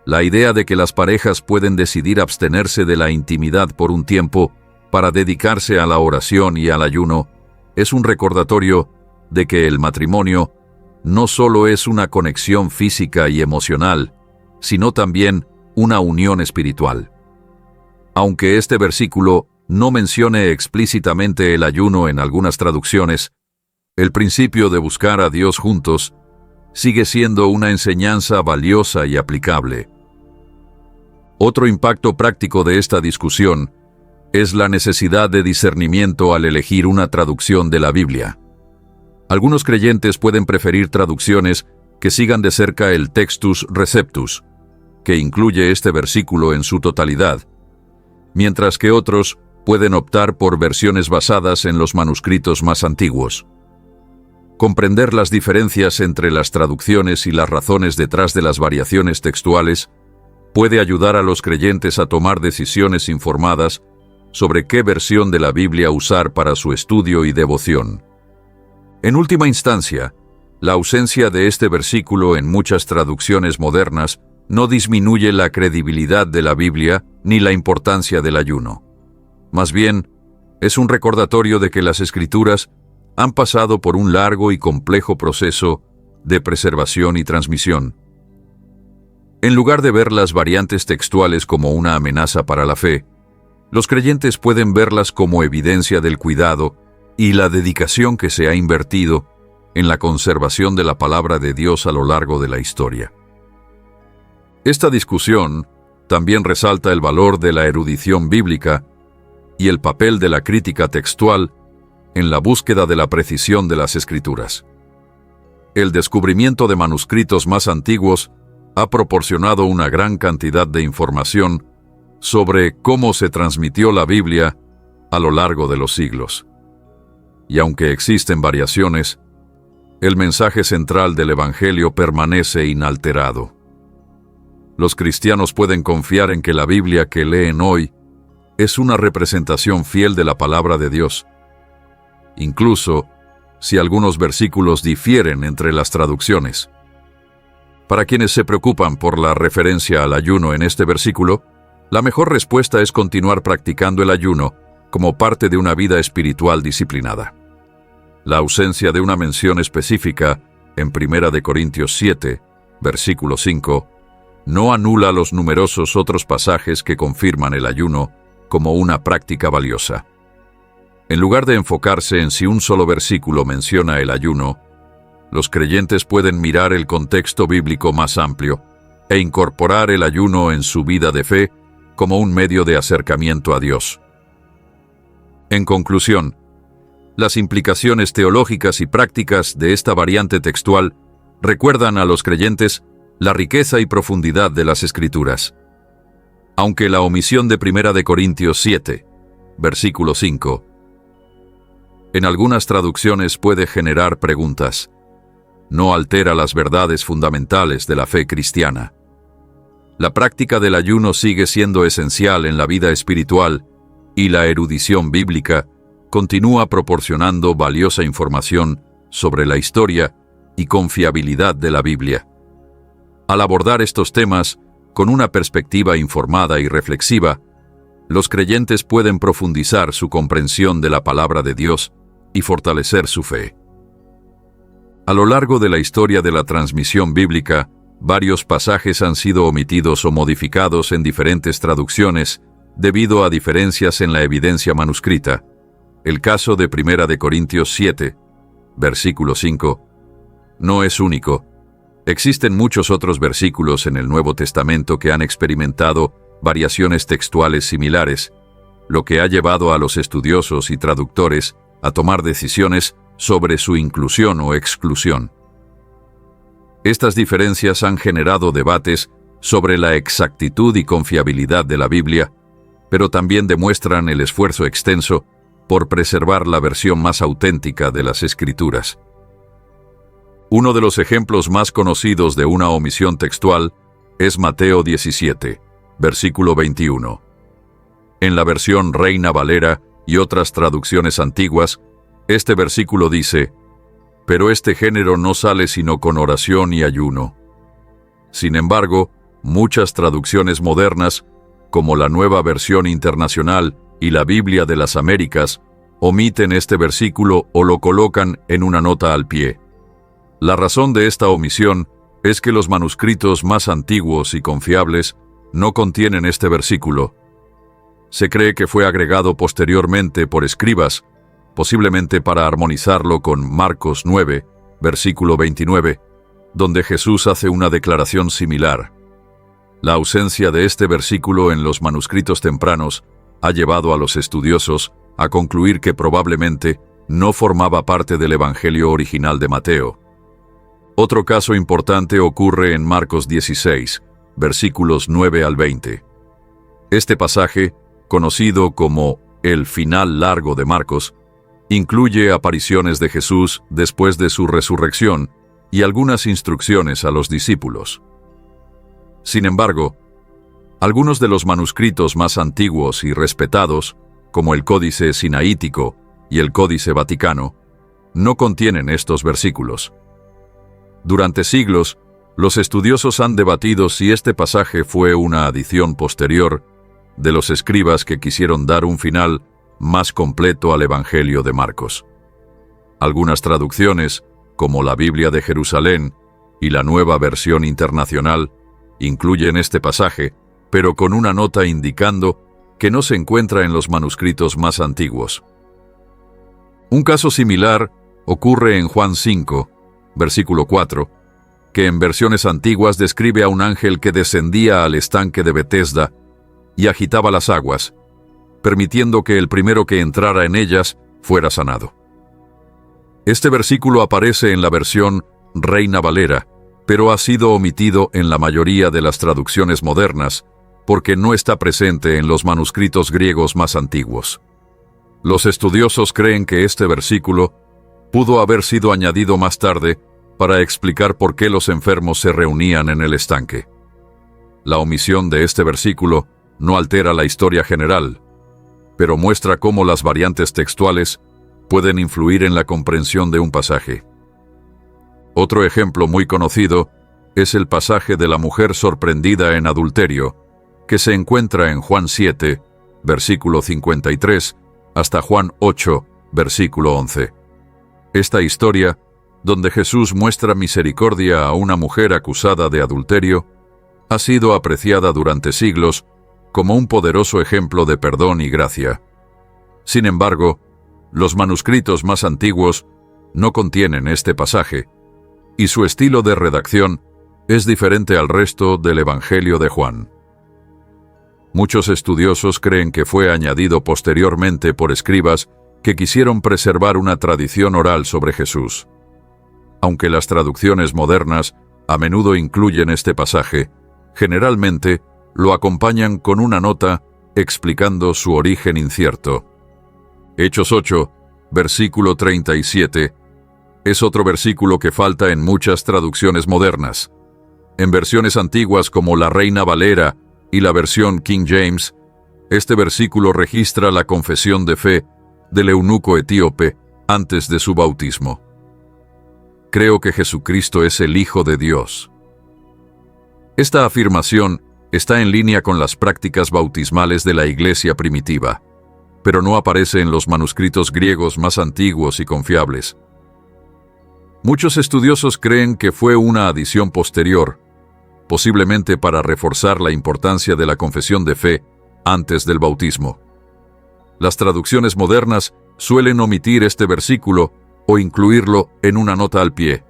S1: La idea de que las parejas pueden decidir abstenerse de la intimidad por un tiempo para dedicarse a la oración y al ayuno es un recordatorio de que el matrimonio no solo es una conexión física y emocional, sino también una unión espiritual. Aunque este versículo no mencione explícitamente el ayuno en algunas traducciones, el principio de buscar a Dios juntos sigue siendo una enseñanza valiosa y aplicable. Otro impacto práctico de esta discusión es la necesidad de discernimiento al elegir una traducción de la Biblia. Algunos creyentes pueden preferir traducciones que sigan de cerca el Textus Receptus, que incluye este versículo en su totalidad, mientras que otros pueden optar por versiones basadas en los manuscritos más antiguos. Comprender las diferencias entre las traducciones y las razones detrás de las variaciones textuales puede ayudar a los creyentes a tomar decisiones informadas sobre qué versión de la Biblia usar para su estudio y devoción. En última instancia, la ausencia de este versículo en muchas traducciones modernas no disminuye la credibilidad de la Biblia ni la importancia del ayuno. Más bien, es un recordatorio de que las Escrituras han pasado por un largo y complejo proceso de preservación y transmisión. En lugar de ver las variantes textuales como una amenaza para la fe, los creyentes pueden verlas como evidencia del cuidado y la dedicación que se ha invertido en la conservación de la palabra de Dios a lo largo de la historia. Esta discusión también resalta el valor de la erudición bíblica y el papel de la crítica textual en la búsqueda de la precisión de las Escrituras. El descubrimiento de manuscritos más antiguos ha proporcionado una gran cantidad de información sobre cómo se transmitió la Biblia a lo largo de los siglos. Y aunque existen variaciones, el mensaje central del Evangelio permanece inalterado. Los cristianos pueden confiar en que la Biblia que leen hoy es una representación fiel de la palabra de Dios, incluso si algunos versículos difieren entre las traducciones. Para quienes se preocupan por la referencia al ayuno en este versículo, la mejor respuesta es continuar practicando el ayuno como parte de una vida espiritual disciplinada. La ausencia de una mención específica en 1 Corintios 7, versículo 5, no anula los numerosos otros pasajes que confirman el ayuno como una práctica valiosa. En lugar de enfocarse en si un solo versículo menciona el ayuno, los creyentes pueden mirar el contexto bíblico más amplio e incorporar el ayuno en su vida de fe como un medio de acercamiento a Dios. En conclusión, las implicaciones teológicas y prácticas de esta variante textual recuerdan a los creyentes la riqueza y profundidad de las Escrituras. Aunque la omisión de 1 Corintios 7, versículo 5, en algunas traducciones puede generar preguntas, no altera las verdades fundamentales de la fe cristiana. La práctica del ayuno sigue siendo esencial en la vida espiritual y la erudición bíblica continúa proporcionando valiosa información sobre la historia y confiabilidad de la Biblia. Al abordar estos temas con una perspectiva informada y reflexiva, los creyentes pueden profundizar su comprensión de la palabra de Dios y fortalecer su fe. A lo largo de la historia de la transmisión bíblica, varios pasajes han sido omitidos o modificados en diferentes traducciones debido a diferencias en la evidencia manuscrita. El caso de 1 Corintios 7, versículo 5, no es único. Existen muchos otros versículos en el Nuevo Testamento que han experimentado variaciones textuales similares, lo que ha llevado a los estudiosos y traductores a tomar decisiones sobre su inclusión o exclusión. Estas diferencias han generado debates sobre la exactitud y confiabilidad de la Biblia, pero también demuestran el esfuerzo extenso por preservar la versión más auténtica de las Escrituras. Uno de los ejemplos más conocidos de una omisión textual es Mateo 17, versículo 21. En la versión Reina Valera y otras traducciones antiguas, este versículo dice: «Pero este género no sale sino con oración y ayuno». Sin embargo, muchas traducciones modernas, como la Nueva Versión Internacional y la Biblia de las Américas, omiten este versículo o lo colocan en una nota al pie. La razón de esta omisión es que los manuscritos más antiguos y confiables no contienen este versículo. Se cree que fue agregado posteriormente por escribas, posiblemente para armonizarlo con Marcos 9, versículo 29, donde Jesús hace una declaración similar. La ausencia de este versículo en los manuscritos tempranos ha llevado a los estudiosos a concluir que probablemente no formaba parte del Evangelio original de Mateo. Otro caso importante ocurre en Marcos 16, versículos 9 al 20. Este pasaje, conocido como el final largo de Marcos, incluye apariciones de Jesús después de su resurrección y algunas instrucciones a los discípulos. Sin embargo, algunos de los manuscritos más antiguos y respetados, como el Códice Sinaítico y el Códice Vaticano, no contienen estos versículos. Durante siglos, los estudiosos han debatido si este pasaje fue una adición posterior de los escribas que quisieron dar un final más completo al Evangelio de Marcos. Algunas traducciones, como la Biblia de Jerusalén y la Nueva Versión Internacional, incluyen este pasaje, pero con una nota indicando que no se encuentra en los manuscritos más antiguos. Un caso similar ocurre en Juan 5, versículo 4, que en versiones antiguas describe a un ángel que descendía al estanque de Betesda y agitaba las aguas, permitiendo que el primero que entrara en ellas fuera sanado. Este versículo aparece en la versión Reina Valera, pero ha sido omitido en la mayoría de las traducciones modernas porque no está presente en los manuscritos griegos más antiguos. Los estudiosos creen que este versículo pudo haber sido añadido más tarde para explicar por qué los enfermos se reunían en el estanque. La omisión de este versículo no altera la historia general, pero muestra cómo las variantes textuales pueden influir en la comprensión de un pasaje. Otro ejemplo muy conocido es el pasaje de la mujer sorprendida en adulterio, que se encuentra en Juan 7, versículo 53, hasta Juan 8, versículo 11. Esta historia, donde Jesús muestra misericordia a una mujer acusada de adulterio, ha sido apreciada durante siglos como un poderoso ejemplo de perdón y gracia. Sin embargo, los manuscritos más antiguos no contienen este pasaje, y su estilo de redacción es diferente al resto del Evangelio de Juan. Muchos estudiosos creen que fue añadido posteriormente por escribas que quisieron preservar una tradición oral sobre Jesús. Aunque las traducciones modernas a menudo incluyen este pasaje, generalmente lo acompañan con una nota explicando su origen incierto. Hechos 8, versículo 37, es otro versículo que falta en muchas traducciones modernas. En versiones antiguas como la Reina Valera y la versión King James, este versículo registra la confesión de fe del eunuco etíope antes de su bautismo. Creo que Jesucristo es el Hijo de Dios. Esta afirmación está en línea con las prácticas bautismales de la Iglesia primitiva, pero no aparece en los manuscritos griegos más antiguos y confiables. Muchos estudiosos creen que fue una adición posterior, posiblemente para reforzar la importancia de la confesión de fe antes del bautismo. Las traducciones modernas suelen omitir este versículo o incluirlo en una nota al pie.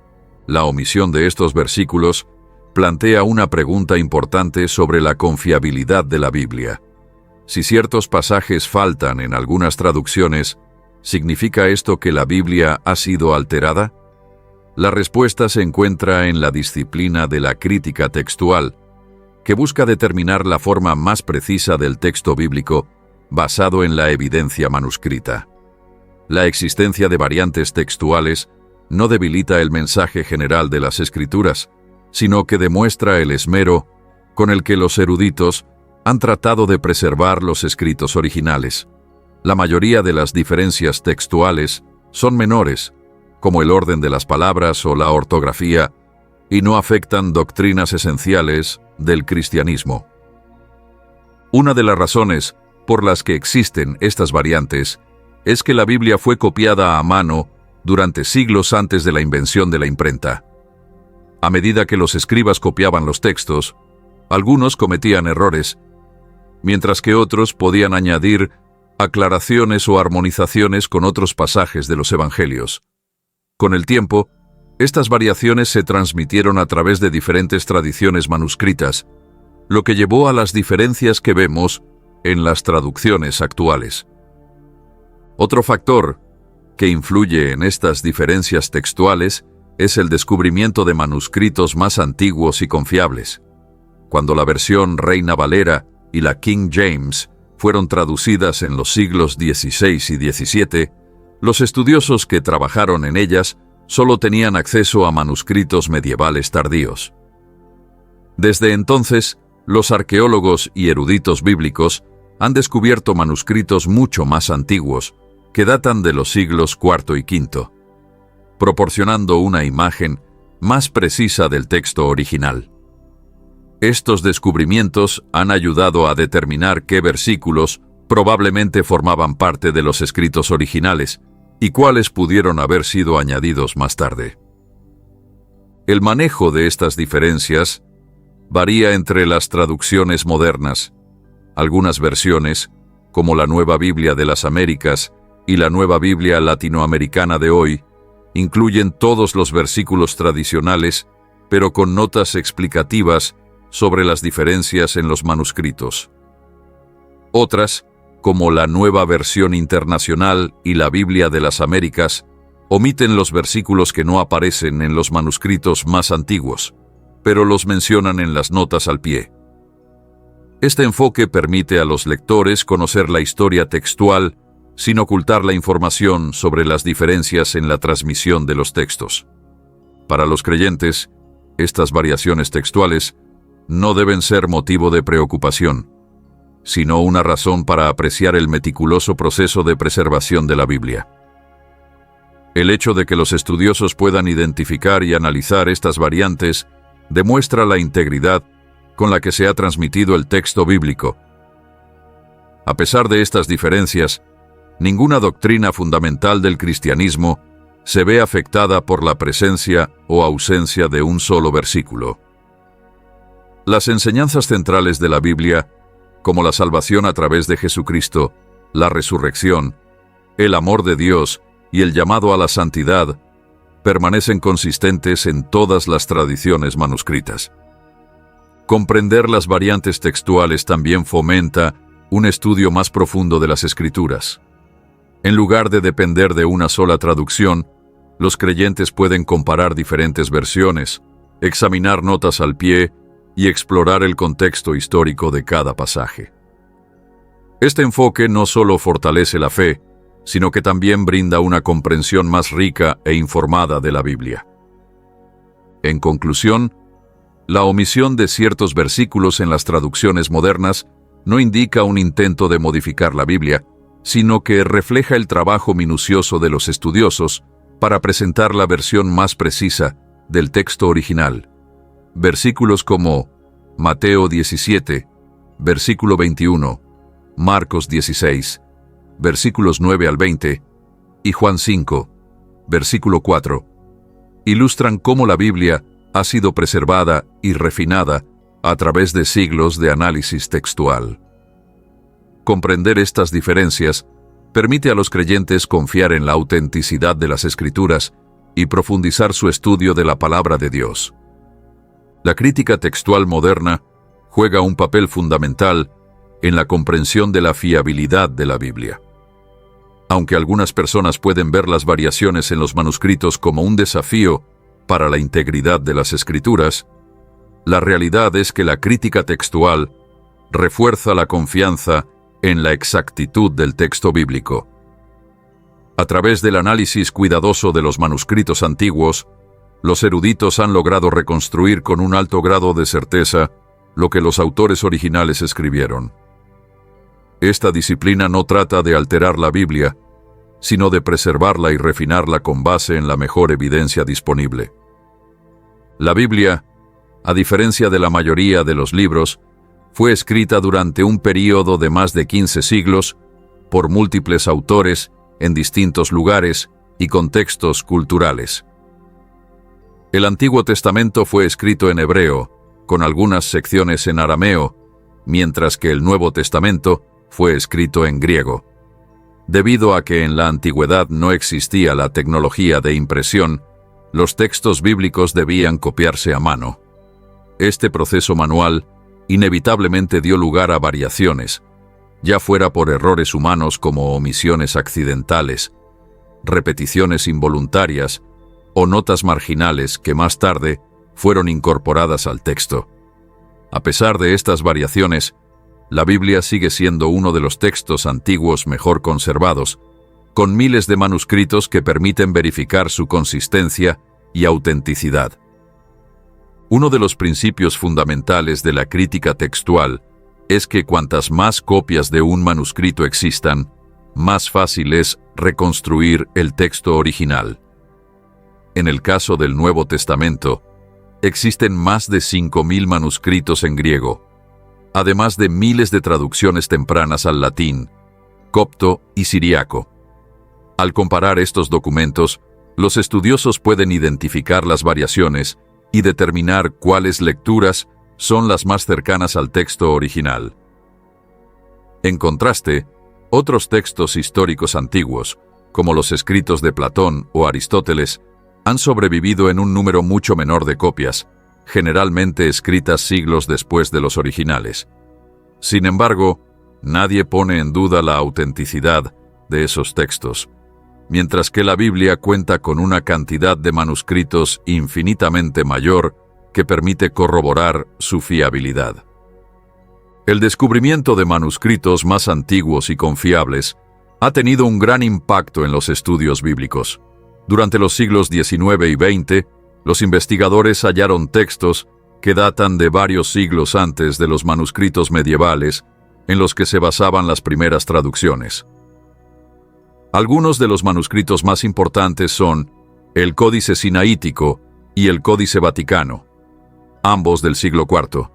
S1: La omisión de estos versículos plantea una pregunta importante sobre la confiabilidad de la Biblia. Si ciertos pasajes faltan en algunas traducciones, ¿significa esto que la Biblia ha sido alterada? La respuesta se encuentra en la disciplina de la crítica textual, que busca determinar la forma más precisa del texto bíblico basado en la evidencia manuscrita. La existencia de variantes textuales no debilita el mensaje general de las Escrituras, sino que demuestra el esmero con el que los eruditos han tratado de preservar los escritos originales. La mayoría de las diferencias textuales son menores, como el orden de las palabras o la ortografía, y no afectan doctrinas esenciales del cristianismo. Una de las razones por las que existen estas variantes es que la Biblia fue copiada a mano durante siglos antes de la invención de la imprenta. A medida que los escribas copiaban los textos, algunos cometían errores, mientras que otros podían añadir aclaraciones o armonizaciones con otros pasajes de los evangelios. Con el tiempo, estas variaciones se transmitieron a través de diferentes tradiciones manuscritas, lo que llevó a las diferencias que vemos en las traducciones actuales. Otro factor que influye en estas diferencias textuales es el descubrimiento de manuscritos más antiguos y confiables. Cuando la versión Reina Valera y la King James fueron traducidas en los siglos XVI y XVII, los estudiosos que trabajaron en ellas solo tenían acceso a manuscritos medievales tardíos. Desde entonces, los arqueólogos y eruditos bíblicos han descubierto manuscritos mucho más antiguos, que datan de los siglos IV y V, proporcionando una imagen más precisa del texto original. Estos descubrimientos han ayudado a determinar qué versículos probablemente formaban parte de los escritos originales y cuáles pudieron haber sido añadidos más tarde. El manejo de estas diferencias varía entre las traducciones modernas. Algunas versiones, como la Nueva Biblia de las Américas y la Nueva Biblia Latinoamericana de hoy, incluyen todos los versículos tradicionales, pero con notas explicativas sobre las diferencias en los manuscritos. Otras, como la Nueva Versión Internacional y la Biblia de las Américas, omiten los versículos que no aparecen en los manuscritos más antiguos, pero los mencionan en las notas al pie. Este enfoque permite a los lectores conocer la historia textual sin ocultar la información sobre las diferencias en la transmisión de los textos. Para los creyentes, estas variaciones textuales no deben ser motivo de preocupación, sino una razón para apreciar el meticuloso proceso de preservación de la Biblia. El hecho de que los estudiosos puedan identificar y analizar estas variantes demuestra la integridad con la que se ha transmitido el texto bíblico. A pesar de estas diferencias, ninguna doctrina fundamental del cristianismo se ve afectada por la presencia o ausencia de un solo versículo. Las enseñanzas centrales de la Biblia, como la salvación a través de Jesucristo, la resurrección, el amor de Dios y el llamado a la santidad, permanecen consistentes en todas las tradiciones manuscritas. Comprender las variantes textuales también fomenta un estudio más profundo de las Escrituras. En lugar de depender de una sola traducción, los creyentes pueden comparar diferentes versiones, examinar notas al pie y explorar el contexto histórico de cada pasaje. Este enfoque no solo fortalece la fe, sino que también brinda una comprensión más rica e informada de la Biblia. En conclusión, la omisión de ciertos versículos en las traducciones modernas no indica un intento de modificar la Biblia, sino que refleja el trabajo minucioso de los estudiosos para presentar la versión más precisa del texto original. Versículos como Mateo 17, versículo 21, Marcos 16, versículos 9 al 20, y Juan 5, versículo 4, ilustran cómo la Biblia ha sido preservada y refinada a través de siglos de análisis textual. Comprender estas diferencias permite a los creyentes confiar en la autenticidad de las Escrituras y profundizar su estudio de la palabra de Dios. La crítica textual moderna juega un papel fundamental en la comprensión de la fiabilidad de la Biblia. Aunque algunas personas pueden ver las variaciones en los manuscritos como un desafío para la integridad de las Escrituras, la realidad es que la crítica textual refuerza la confianza en la exactitud del texto bíblico. A través del análisis cuidadoso de los manuscritos antiguos, los eruditos han logrado reconstruir con un alto grado de certeza lo que los autores originales escribieron. Esta disciplina no trata de alterar la Biblia, sino de preservarla y refinarla con base en la mejor evidencia disponible. La Biblia, a diferencia de la mayoría de los libros, fue escrita durante un período de más de 15 siglos por múltiples autores en distintos lugares y contextos culturales. El Antiguo Testamento fue escrito en hebreo, con algunas secciones en arameo, mientras que el Nuevo Testamento fue escrito en griego. Debido a que en la antigüedad no existía la tecnología de impresión, los textos bíblicos debían copiarse a mano. Este proceso manual inevitablemente dio lugar a variaciones, ya fuera por errores humanos como omisiones accidentales, repeticiones involuntarias o notas marginales que más tarde fueron incorporadas al texto. A pesar de estas variaciones, la Biblia sigue siendo uno de los textos antiguos mejor conservados, con miles de manuscritos que permiten verificar su consistencia y autenticidad. Uno de los principios fundamentales de la crítica textual es que cuantas más copias de un manuscrito existan, más fácil es reconstruir el texto original. En el caso del Nuevo Testamento, existen más de 5.000 manuscritos en griego, además de miles de traducciones tempranas al latín, copto y siriaco. Al comparar estos documentos, los estudiosos pueden identificar las variaciones y determinar cuáles lecturas son las más cercanas al texto original. En contraste, otros textos históricos antiguos, como los escritos de Platón o Aristóteles, han sobrevivido en un número mucho menor de copias, generalmente escritas siglos después de los originales. Sin embargo, nadie pone en duda la autenticidad de esos textos, mientras que la Biblia cuenta con una cantidad de manuscritos infinitamente mayor que permite corroborar su fiabilidad. El descubrimiento de manuscritos más antiguos y confiables ha tenido un gran impacto en los estudios bíblicos. Durante los siglos XIX y XX, los investigadores hallaron textos que datan de varios siglos antes de los manuscritos medievales en los que se basaban las primeras traducciones. Algunos de los manuscritos más importantes son el Códice Sinaítico y el Códice Vaticano, ambos del siglo IV.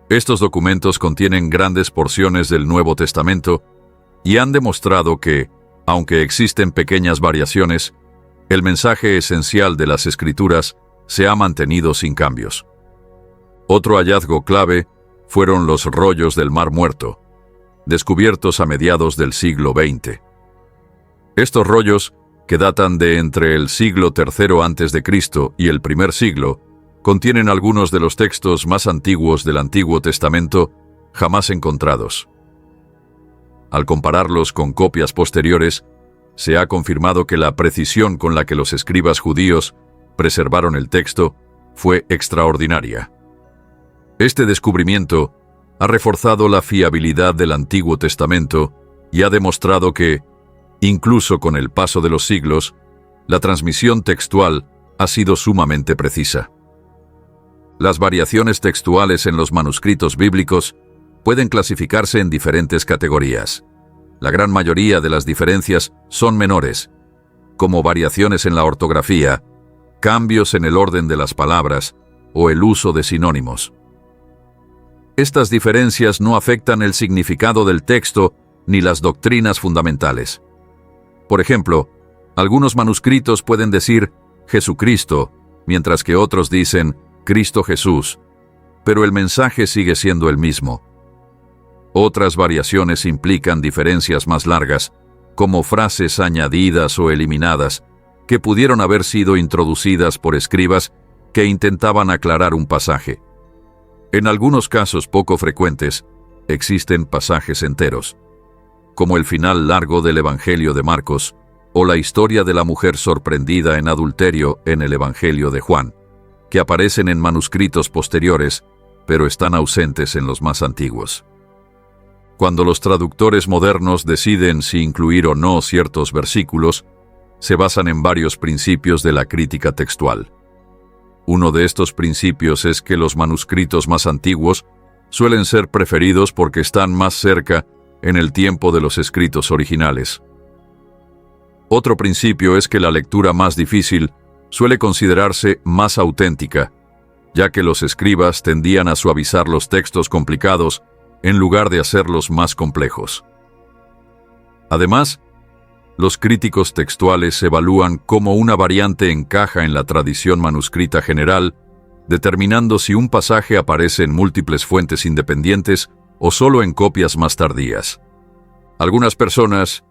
S1: Estos documentos contienen grandes porciones del Nuevo Testamento y han demostrado que, aunque existen pequeñas variaciones, el mensaje esencial de las Escrituras se ha mantenido sin cambios. Otro hallazgo clave fueron los rollos del Mar Muerto, descubiertos a mediados del siglo XX. Estos rollos, que datan de entre el siglo III a.C. y el I siglo, contienen algunos de los textos más antiguos del Antiguo Testamento jamás encontrados. Al compararlos con copias posteriores, se ha confirmado que la precisión con la que los escribas judíos preservaron el texto fue extraordinaria. Este descubrimiento ha reforzado la fiabilidad del Antiguo Testamento y ha demostrado que, incluso con el paso de los siglos, la transmisión textual ha sido sumamente precisa. Las variaciones textuales en los manuscritos bíblicos pueden clasificarse en diferentes categorías. La gran mayoría de las diferencias son menores, como variaciones en la ortografía, cambios en el orden de las palabras o el uso de sinónimos. Estas diferencias no afectan el significado del texto ni las doctrinas fundamentales. Por ejemplo, algunos manuscritos pueden decir Jesucristo, mientras que otros dicen Cristo Jesús, pero el mensaje sigue siendo el mismo. Otras variaciones implican diferencias más largas, como frases añadidas o eliminadas, que pudieron haber sido introducidas por escribas que intentaban aclarar un pasaje. En algunos casos poco frecuentes, existen pasajes enteros, como el final largo del Evangelio de Marcos o la historia de la mujer sorprendida en adulterio en el Evangelio de Juan, que aparecen en manuscritos posteriores, pero están ausentes en los más antiguos. Cuando los traductores modernos deciden si incluir o no ciertos versículos, se basan en varios principios de la crítica textual. Uno de estos principios es que los manuscritos más antiguos suelen ser preferidos porque están más cerca en el tiempo de los escritos originales. Otro principio es que la lectura más difícil suele considerarse más auténtica, ya que los escribas tendían a suavizar los textos complicados en lugar de hacerlos más complejos. Además, Los críticos textuales evalúan cómo una variante encaja en la tradición manuscrita general, determinando si un pasaje aparece en múltiples fuentes independientes o solo en copias más tardías. Algunas personas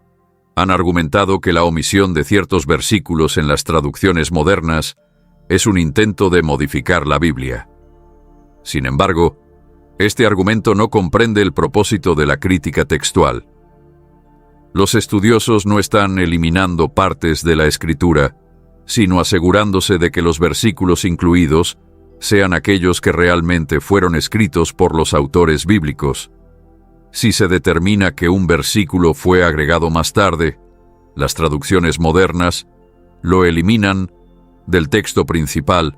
S1: han argumentado que la omisión de ciertos versículos en las traducciones modernas es un intento de modificar la Biblia. Sin embargo, este argumento no comprende el propósito de la crítica textual. Los estudiosos no están eliminando partes de la Escritura, sino asegurándose de que los versículos incluidos sean aquellos que realmente fueron escritos por los autores bíblicos. Si se determina que un versículo fue agregado más tarde, las traducciones modernas lo eliminan del texto principal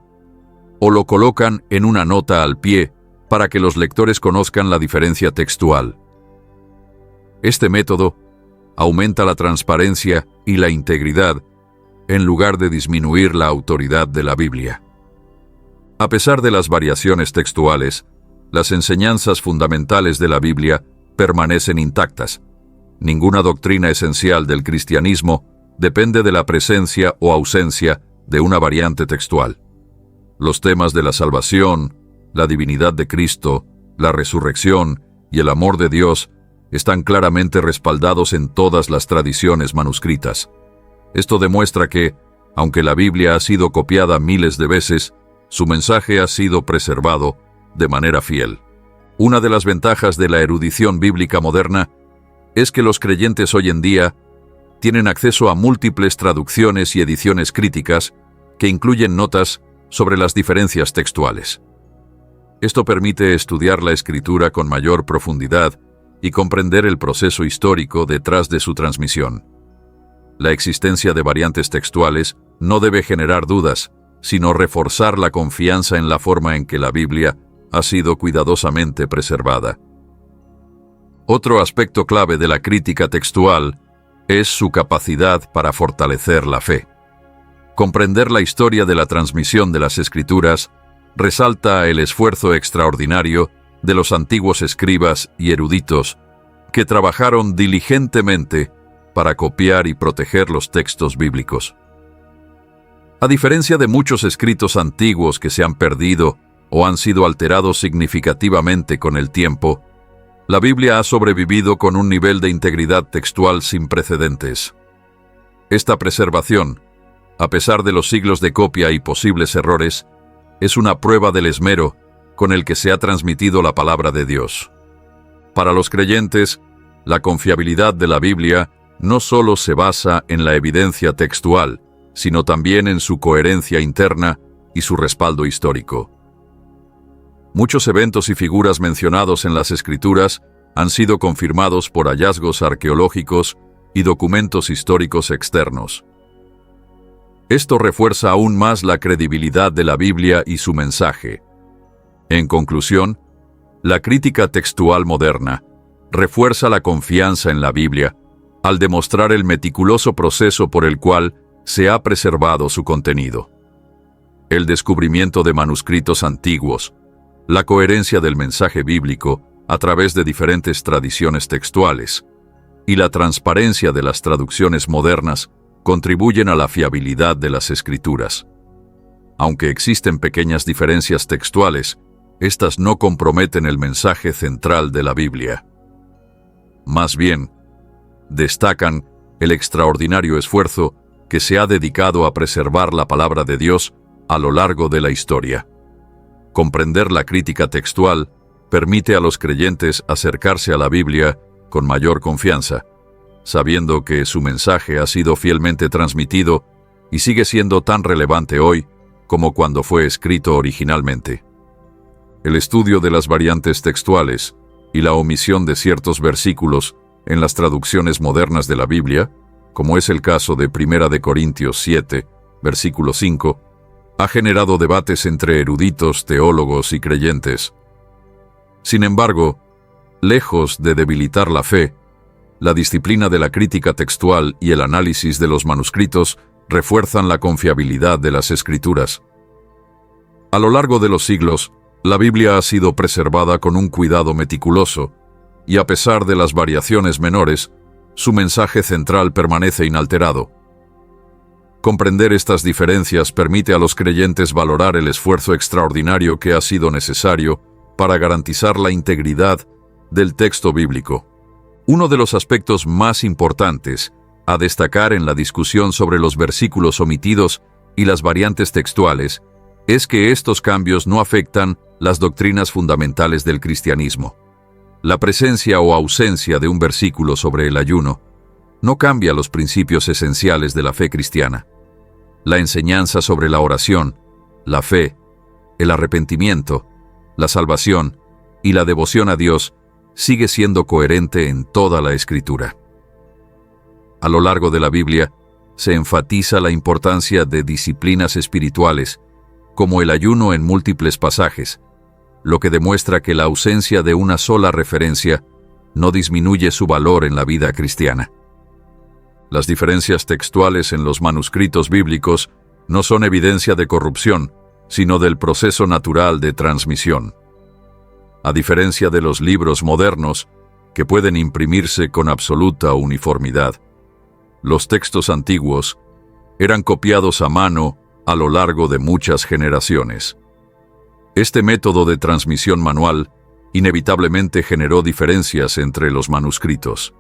S1: o lo colocan en una nota al pie para que los lectores conozcan la diferencia textual. Este método aumenta la transparencia y la integridad en lugar de disminuir la autoridad de la Biblia. A pesar de las variaciones textuales, las enseñanzas fundamentales de la Biblia permanecen intactas. Ninguna doctrina esencial del cristianismo depende de la presencia o ausencia de una variante textual. Los temas de la salvación, la divinidad de Cristo, la resurrección y el amor de Dios están claramente respaldados en todas las tradiciones manuscritas. Esto demuestra que, aunque la Biblia ha sido copiada miles de veces, su mensaje ha sido preservado de manera fiel. Una de las ventajas de la erudición bíblica moderna es que los creyentes hoy en día tienen acceso a múltiples traducciones y ediciones críticas que incluyen notas sobre las diferencias textuales. Esto permite estudiar la Escritura con mayor profundidad y comprender el proceso histórico detrás de su transmisión. La existencia de variantes textuales no debe generar dudas, sino reforzar la confianza en la forma en que la Biblia ha sido cuidadosamente preservada. Otro aspecto clave de la crítica textual es su capacidad para fortalecer la fe. Comprender la historia de la transmisión de las Escrituras resalta el esfuerzo extraordinario de los antiguos escribas y eruditos que trabajaron diligentemente para copiar y proteger los textos bíblicos. A diferencia de muchos escritos antiguos que se han perdido o han sido alterados significativamente con el tiempo, la Biblia ha sobrevivido con un nivel de integridad textual sin precedentes. Esta preservación, a pesar de los siglos de copia y posibles errores, es una prueba del esmero con el que se ha transmitido la palabra de Dios. Para los creyentes, la confiabilidad de la Biblia no solo se basa en la evidencia textual, sino también en su coherencia interna y su respaldo histórico. Muchos eventos y figuras mencionados en las Escrituras han sido confirmados por hallazgos arqueológicos y documentos históricos externos. Esto refuerza aún más la credibilidad de la Biblia y su mensaje. En conclusión, la crítica textual moderna refuerza la confianza en la Biblia al demostrar el meticuloso proceso por el cual se ha preservado su contenido. El descubrimiento de manuscritos antiguos, la coherencia del mensaje bíblico a través de diferentes tradiciones textuales y la transparencia de las traducciones modernas contribuyen a la fiabilidad de las Escrituras. Aunque existen pequeñas diferencias textuales, estas no comprometen el mensaje central de la Biblia. Más bien, destacan el extraordinario esfuerzo que se ha dedicado a preservar la palabra de Dios a lo largo de la historia. Comprender la crítica textual permite a los creyentes acercarse a la Biblia con mayor confianza, sabiendo que su mensaje ha sido fielmente transmitido y sigue siendo tan relevante hoy como cuando fue escrito originalmente. El estudio de las variantes textuales y la omisión de ciertos versículos en las traducciones modernas de la Biblia, como es el caso de 1 Corintios 7, versículo 5, ha generado debates entre eruditos, teólogos y creyentes. Sin embargo, lejos de debilitar la fe, la disciplina de la crítica textual y el análisis de los manuscritos refuerzan la confiabilidad de las Escrituras. A lo largo de los siglos, la Biblia ha sido preservada con un cuidado meticuloso, y a pesar de las variaciones menores, su mensaje central permanece inalterado. Comprender estas diferencias permite a los creyentes valorar el esfuerzo extraordinario que ha sido necesario para garantizar la integridad del texto bíblico. Uno de los aspectos más importantes a destacar en la discusión sobre los versículos omitidos y las variantes textuales es que estos cambios no afectan las doctrinas fundamentales del cristianismo. La presencia o ausencia de un versículo sobre el ayuno no cambia los principios esenciales de la fe cristiana. La enseñanza sobre la oración, la fe, el arrepentimiento, la salvación y la devoción a Dios sigue siendo coherente en toda la Escritura. A lo largo de la Biblia, se enfatiza la importancia de disciplinas espirituales, como el ayuno en múltiples pasajes, lo que demuestra que la ausencia de una sola referencia no disminuye su valor en la vida cristiana. Las diferencias textuales en los manuscritos bíblicos no son evidencia de corrupción, sino del proceso natural de transmisión. A diferencia de los libros modernos, que pueden imprimirse con absoluta uniformidad, los textos antiguos eran copiados a mano a lo largo de muchas generaciones. Este método de transmisión manual inevitablemente generó diferencias entre los manuscritos.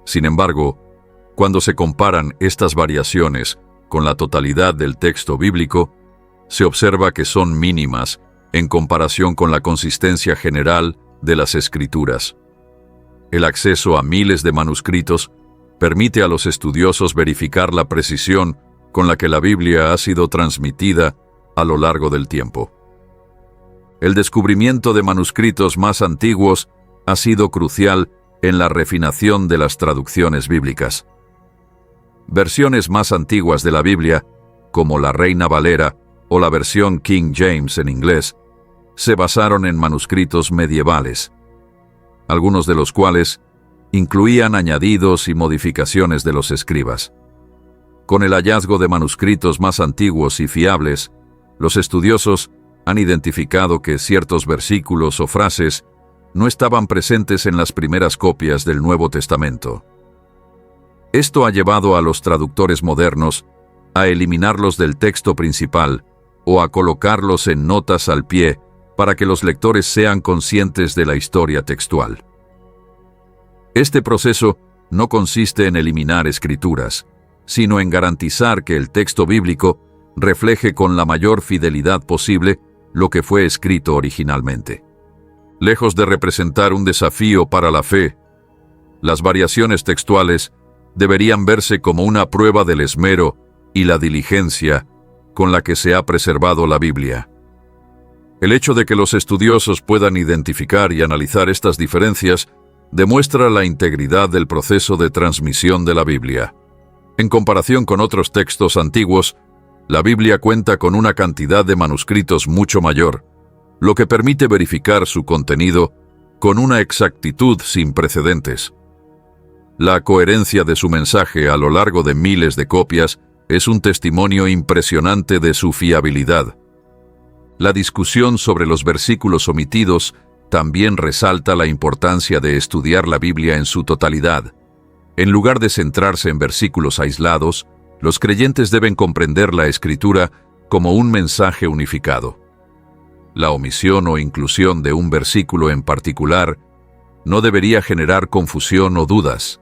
S1: Sin embargo, cuando se comparan estas variaciones con la totalidad del texto bíblico, se observa que son mínimas en comparación con la consistencia general de las Escrituras. El acceso a miles de manuscritos permite a los estudiosos verificar la precisión con la que la Biblia ha sido transmitida a lo largo del tiempo. El descubrimiento de manuscritos más antiguos ha sido crucial en la refinación de las traducciones bíblicas. Versiones más antiguas de la Biblia, como la Reina Valera o la versión King James en inglés, se basaron en manuscritos medievales, algunos de los cuales incluían añadidos y modificaciones de los escribas. Con el hallazgo de manuscritos más antiguos y fiables, los estudiosos han identificado que ciertos versículos o frases no estaban presentes en las primeras copias del Nuevo Testamento. Esto ha llevado a los traductores modernos a eliminarlos del texto principal o a colocarlos en notas al pie para que los lectores sean conscientes de la historia textual. Este proceso no consiste en eliminar escrituras, sino en garantizar que el texto bíblico refleje con la mayor fidelidad posible lo que fue escrito originalmente. Lejos de representar un desafío para la fe, las variaciones textuales deberían verse como una prueba del esmero y la diligencia con la que se ha preservado la Biblia. El hecho de que los estudiosos puedan identificar y analizar estas diferencias demuestra la integridad del proceso de transmisión de la Biblia. En comparación con otros textos antiguos, la Biblia cuenta con una cantidad de manuscritos mucho mayor, lo que permite verificar su contenido con una exactitud sin precedentes. La coherencia de su mensaje a lo largo de miles de copias es un testimonio impresionante de su fiabilidad. La discusión sobre los versículos omitidos también resalta la importancia de estudiar la Biblia en su totalidad. En lugar de centrarse en versículos aislados, los creyentes deben comprender la Escritura como un mensaje unificado. La omisión o inclusión de un versículo en particular no debería generar confusión o dudas,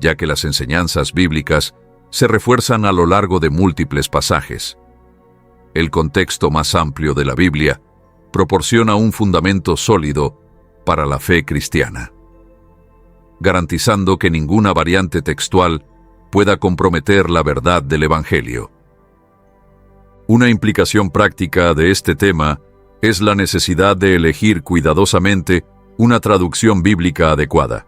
S1: ya que las enseñanzas bíblicas se refuerzan a lo largo de múltiples pasajes. El contexto más amplio de la Biblia proporciona un fundamento sólido para la fe cristiana, garantizando que ninguna variante textual pueda comprometer la verdad del Evangelio. Una implicación práctica de este tema es la necesidad de elegir cuidadosamente una traducción bíblica adecuada.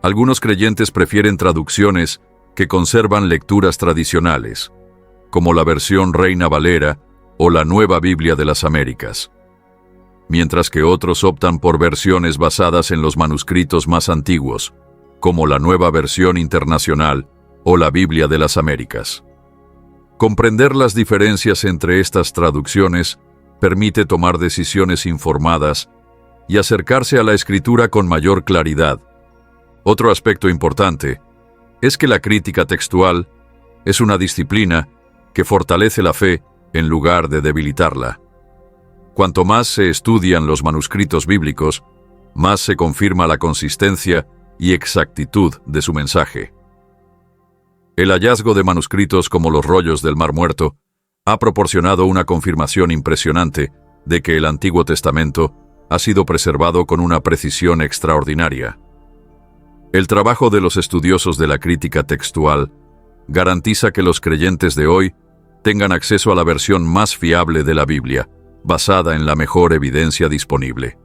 S1: Algunos creyentes prefieren traducciones que conservan lecturas tradicionales, como la versión Reina Valera o la Nueva Biblia de las Américas, mientras que otros optan por versiones basadas en los manuscritos más antiguos, como la Nueva Versión Internacional o la Biblia de las Américas. Comprender las diferencias entre estas traducciones permite tomar decisiones informadas y acercarse a la Escritura con mayor claridad. Otro aspecto importante es que la crítica textual es una disciplina que fortalece la fe en lugar de debilitarla. Cuanto más se estudian los manuscritos bíblicos, más se confirma la consistencia y exactitud de su mensaje. El hallazgo de manuscritos como los rollos del Mar Muerto ha proporcionado una confirmación impresionante de que el Antiguo Testamento ha sido preservado con una precisión extraordinaria. El trabajo de los estudiosos de la crítica textual garantiza que los creyentes de hoy tengan acceso a la versión más fiable de la Biblia, basada en la mejor evidencia disponible.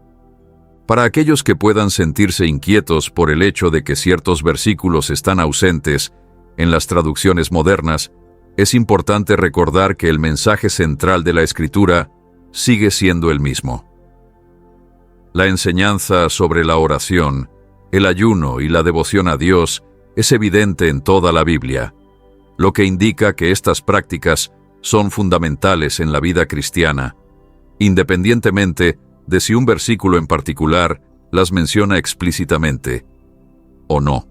S1: Para aquellos que puedan sentirse inquietos por el hecho de que ciertos versículos están ausentes en las traducciones modernas, es importante recordar que el mensaje central de la Escritura sigue siendo el mismo. La enseñanza sobre la oración, el ayuno y la devoción a Dios es evidente en toda la Biblia, lo que indica que estas prácticas son fundamentales en la vida cristiana, independientemente de si un versículo en particular las menciona explícitamente o no.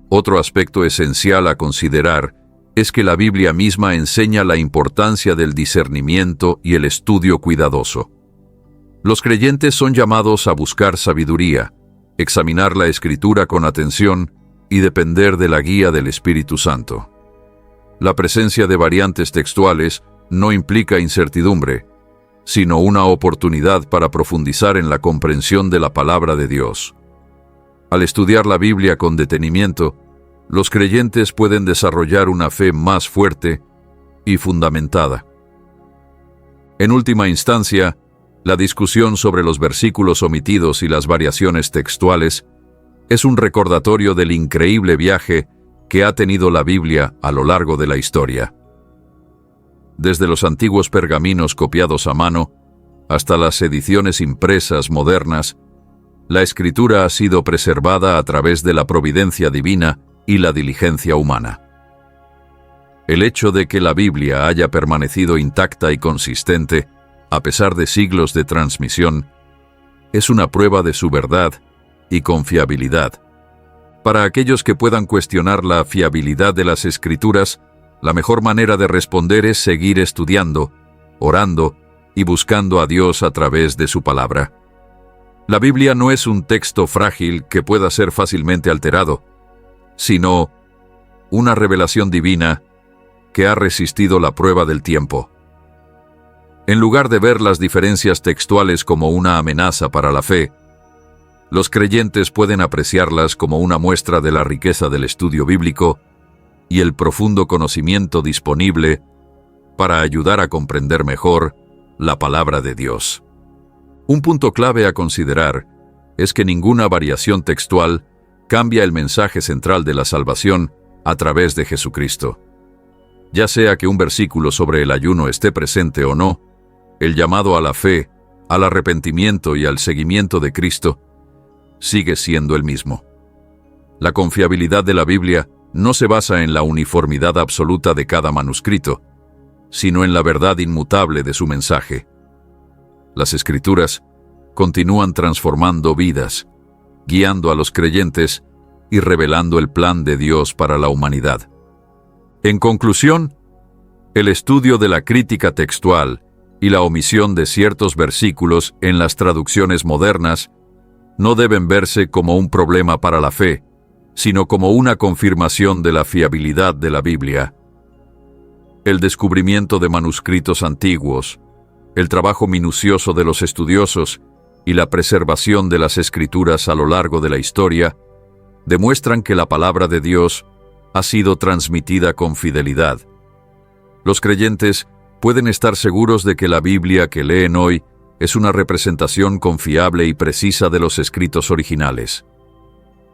S1: Otro aspecto esencial a considerar es que la Biblia misma enseña la importancia del discernimiento y el estudio cuidadoso. Los creyentes son llamados a buscar sabiduría, examinar la Escritura con atención y depender de la guía del Espíritu Santo. La presencia de variantes textuales no implica incertidumbre, sino una oportunidad para profundizar en la comprensión de la palabra de Dios. Al estudiar la Biblia con detenimiento, los creyentes pueden desarrollar una fe más fuerte y fundamentada. En última instancia, la discusión sobre los versículos omitidos y las variaciones textuales es un recordatorio del increíble viaje que ha tenido la Biblia a lo largo de la historia. Desde los antiguos pergaminos copiados a mano hasta las ediciones impresas modernas, la Escritura ha sido preservada a través de la providencia divina y la diligencia humana. El hecho de que la Biblia haya permanecido intacta y consistente, a pesar de siglos de transmisión, es una prueba de su verdad y confiabilidad. Para aquellos que puedan cuestionar la fiabilidad de las Escrituras, la mejor manera de responder es seguir estudiando, orando y buscando a Dios a través de su palabra. La Biblia no es un texto frágil que pueda ser fácilmente alterado, sino una revelación divina que ha resistido la prueba del tiempo. En lugar de ver las diferencias textuales como una amenaza para la fe, los creyentes pueden apreciarlas como una muestra de la riqueza del estudio bíblico y el profundo conocimiento disponible para ayudar a comprender mejor la palabra de Dios. Un punto clave a considerar es que ninguna variación textual cambia el mensaje central de la salvación a través de Jesucristo. Ya sea que un versículo sobre el ayuno esté presente o no, el llamado a la fe, al arrepentimiento y al seguimiento de Cristo sigue siendo el mismo. La confiabilidad de la Biblia no se basa en la uniformidad absoluta de cada manuscrito, sino en la verdad inmutable de su mensaje. Las Escrituras continúan transformando vidas, guiando a los creyentes y revelando el plan de Dios para la humanidad. En conclusión, el estudio de la crítica textual y la omisión de ciertos versículos en las traducciones modernas no deben verse como un problema para la fe, sino como una confirmación de la fiabilidad de la Biblia. El descubrimiento de manuscritos antiguos, el trabajo minucioso de los estudiosos y la preservación de las Escrituras a lo largo de la historia demuestran que la palabra de Dios ha sido transmitida con fidelidad. Los creyentes pueden estar seguros de que la Biblia que leen hoy es una representación confiable y precisa de los escritos originales.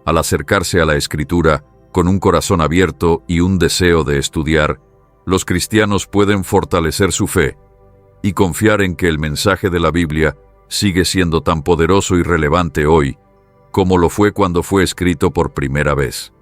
S1: Al acercarse a la Escritura con un corazón abierto y un deseo de estudiar, los cristianos pueden fortalecer su fe y confiar en que el mensaje de la Biblia sigue siendo tan poderoso y relevante hoy como lo fue cuando fue escrito por primera vez.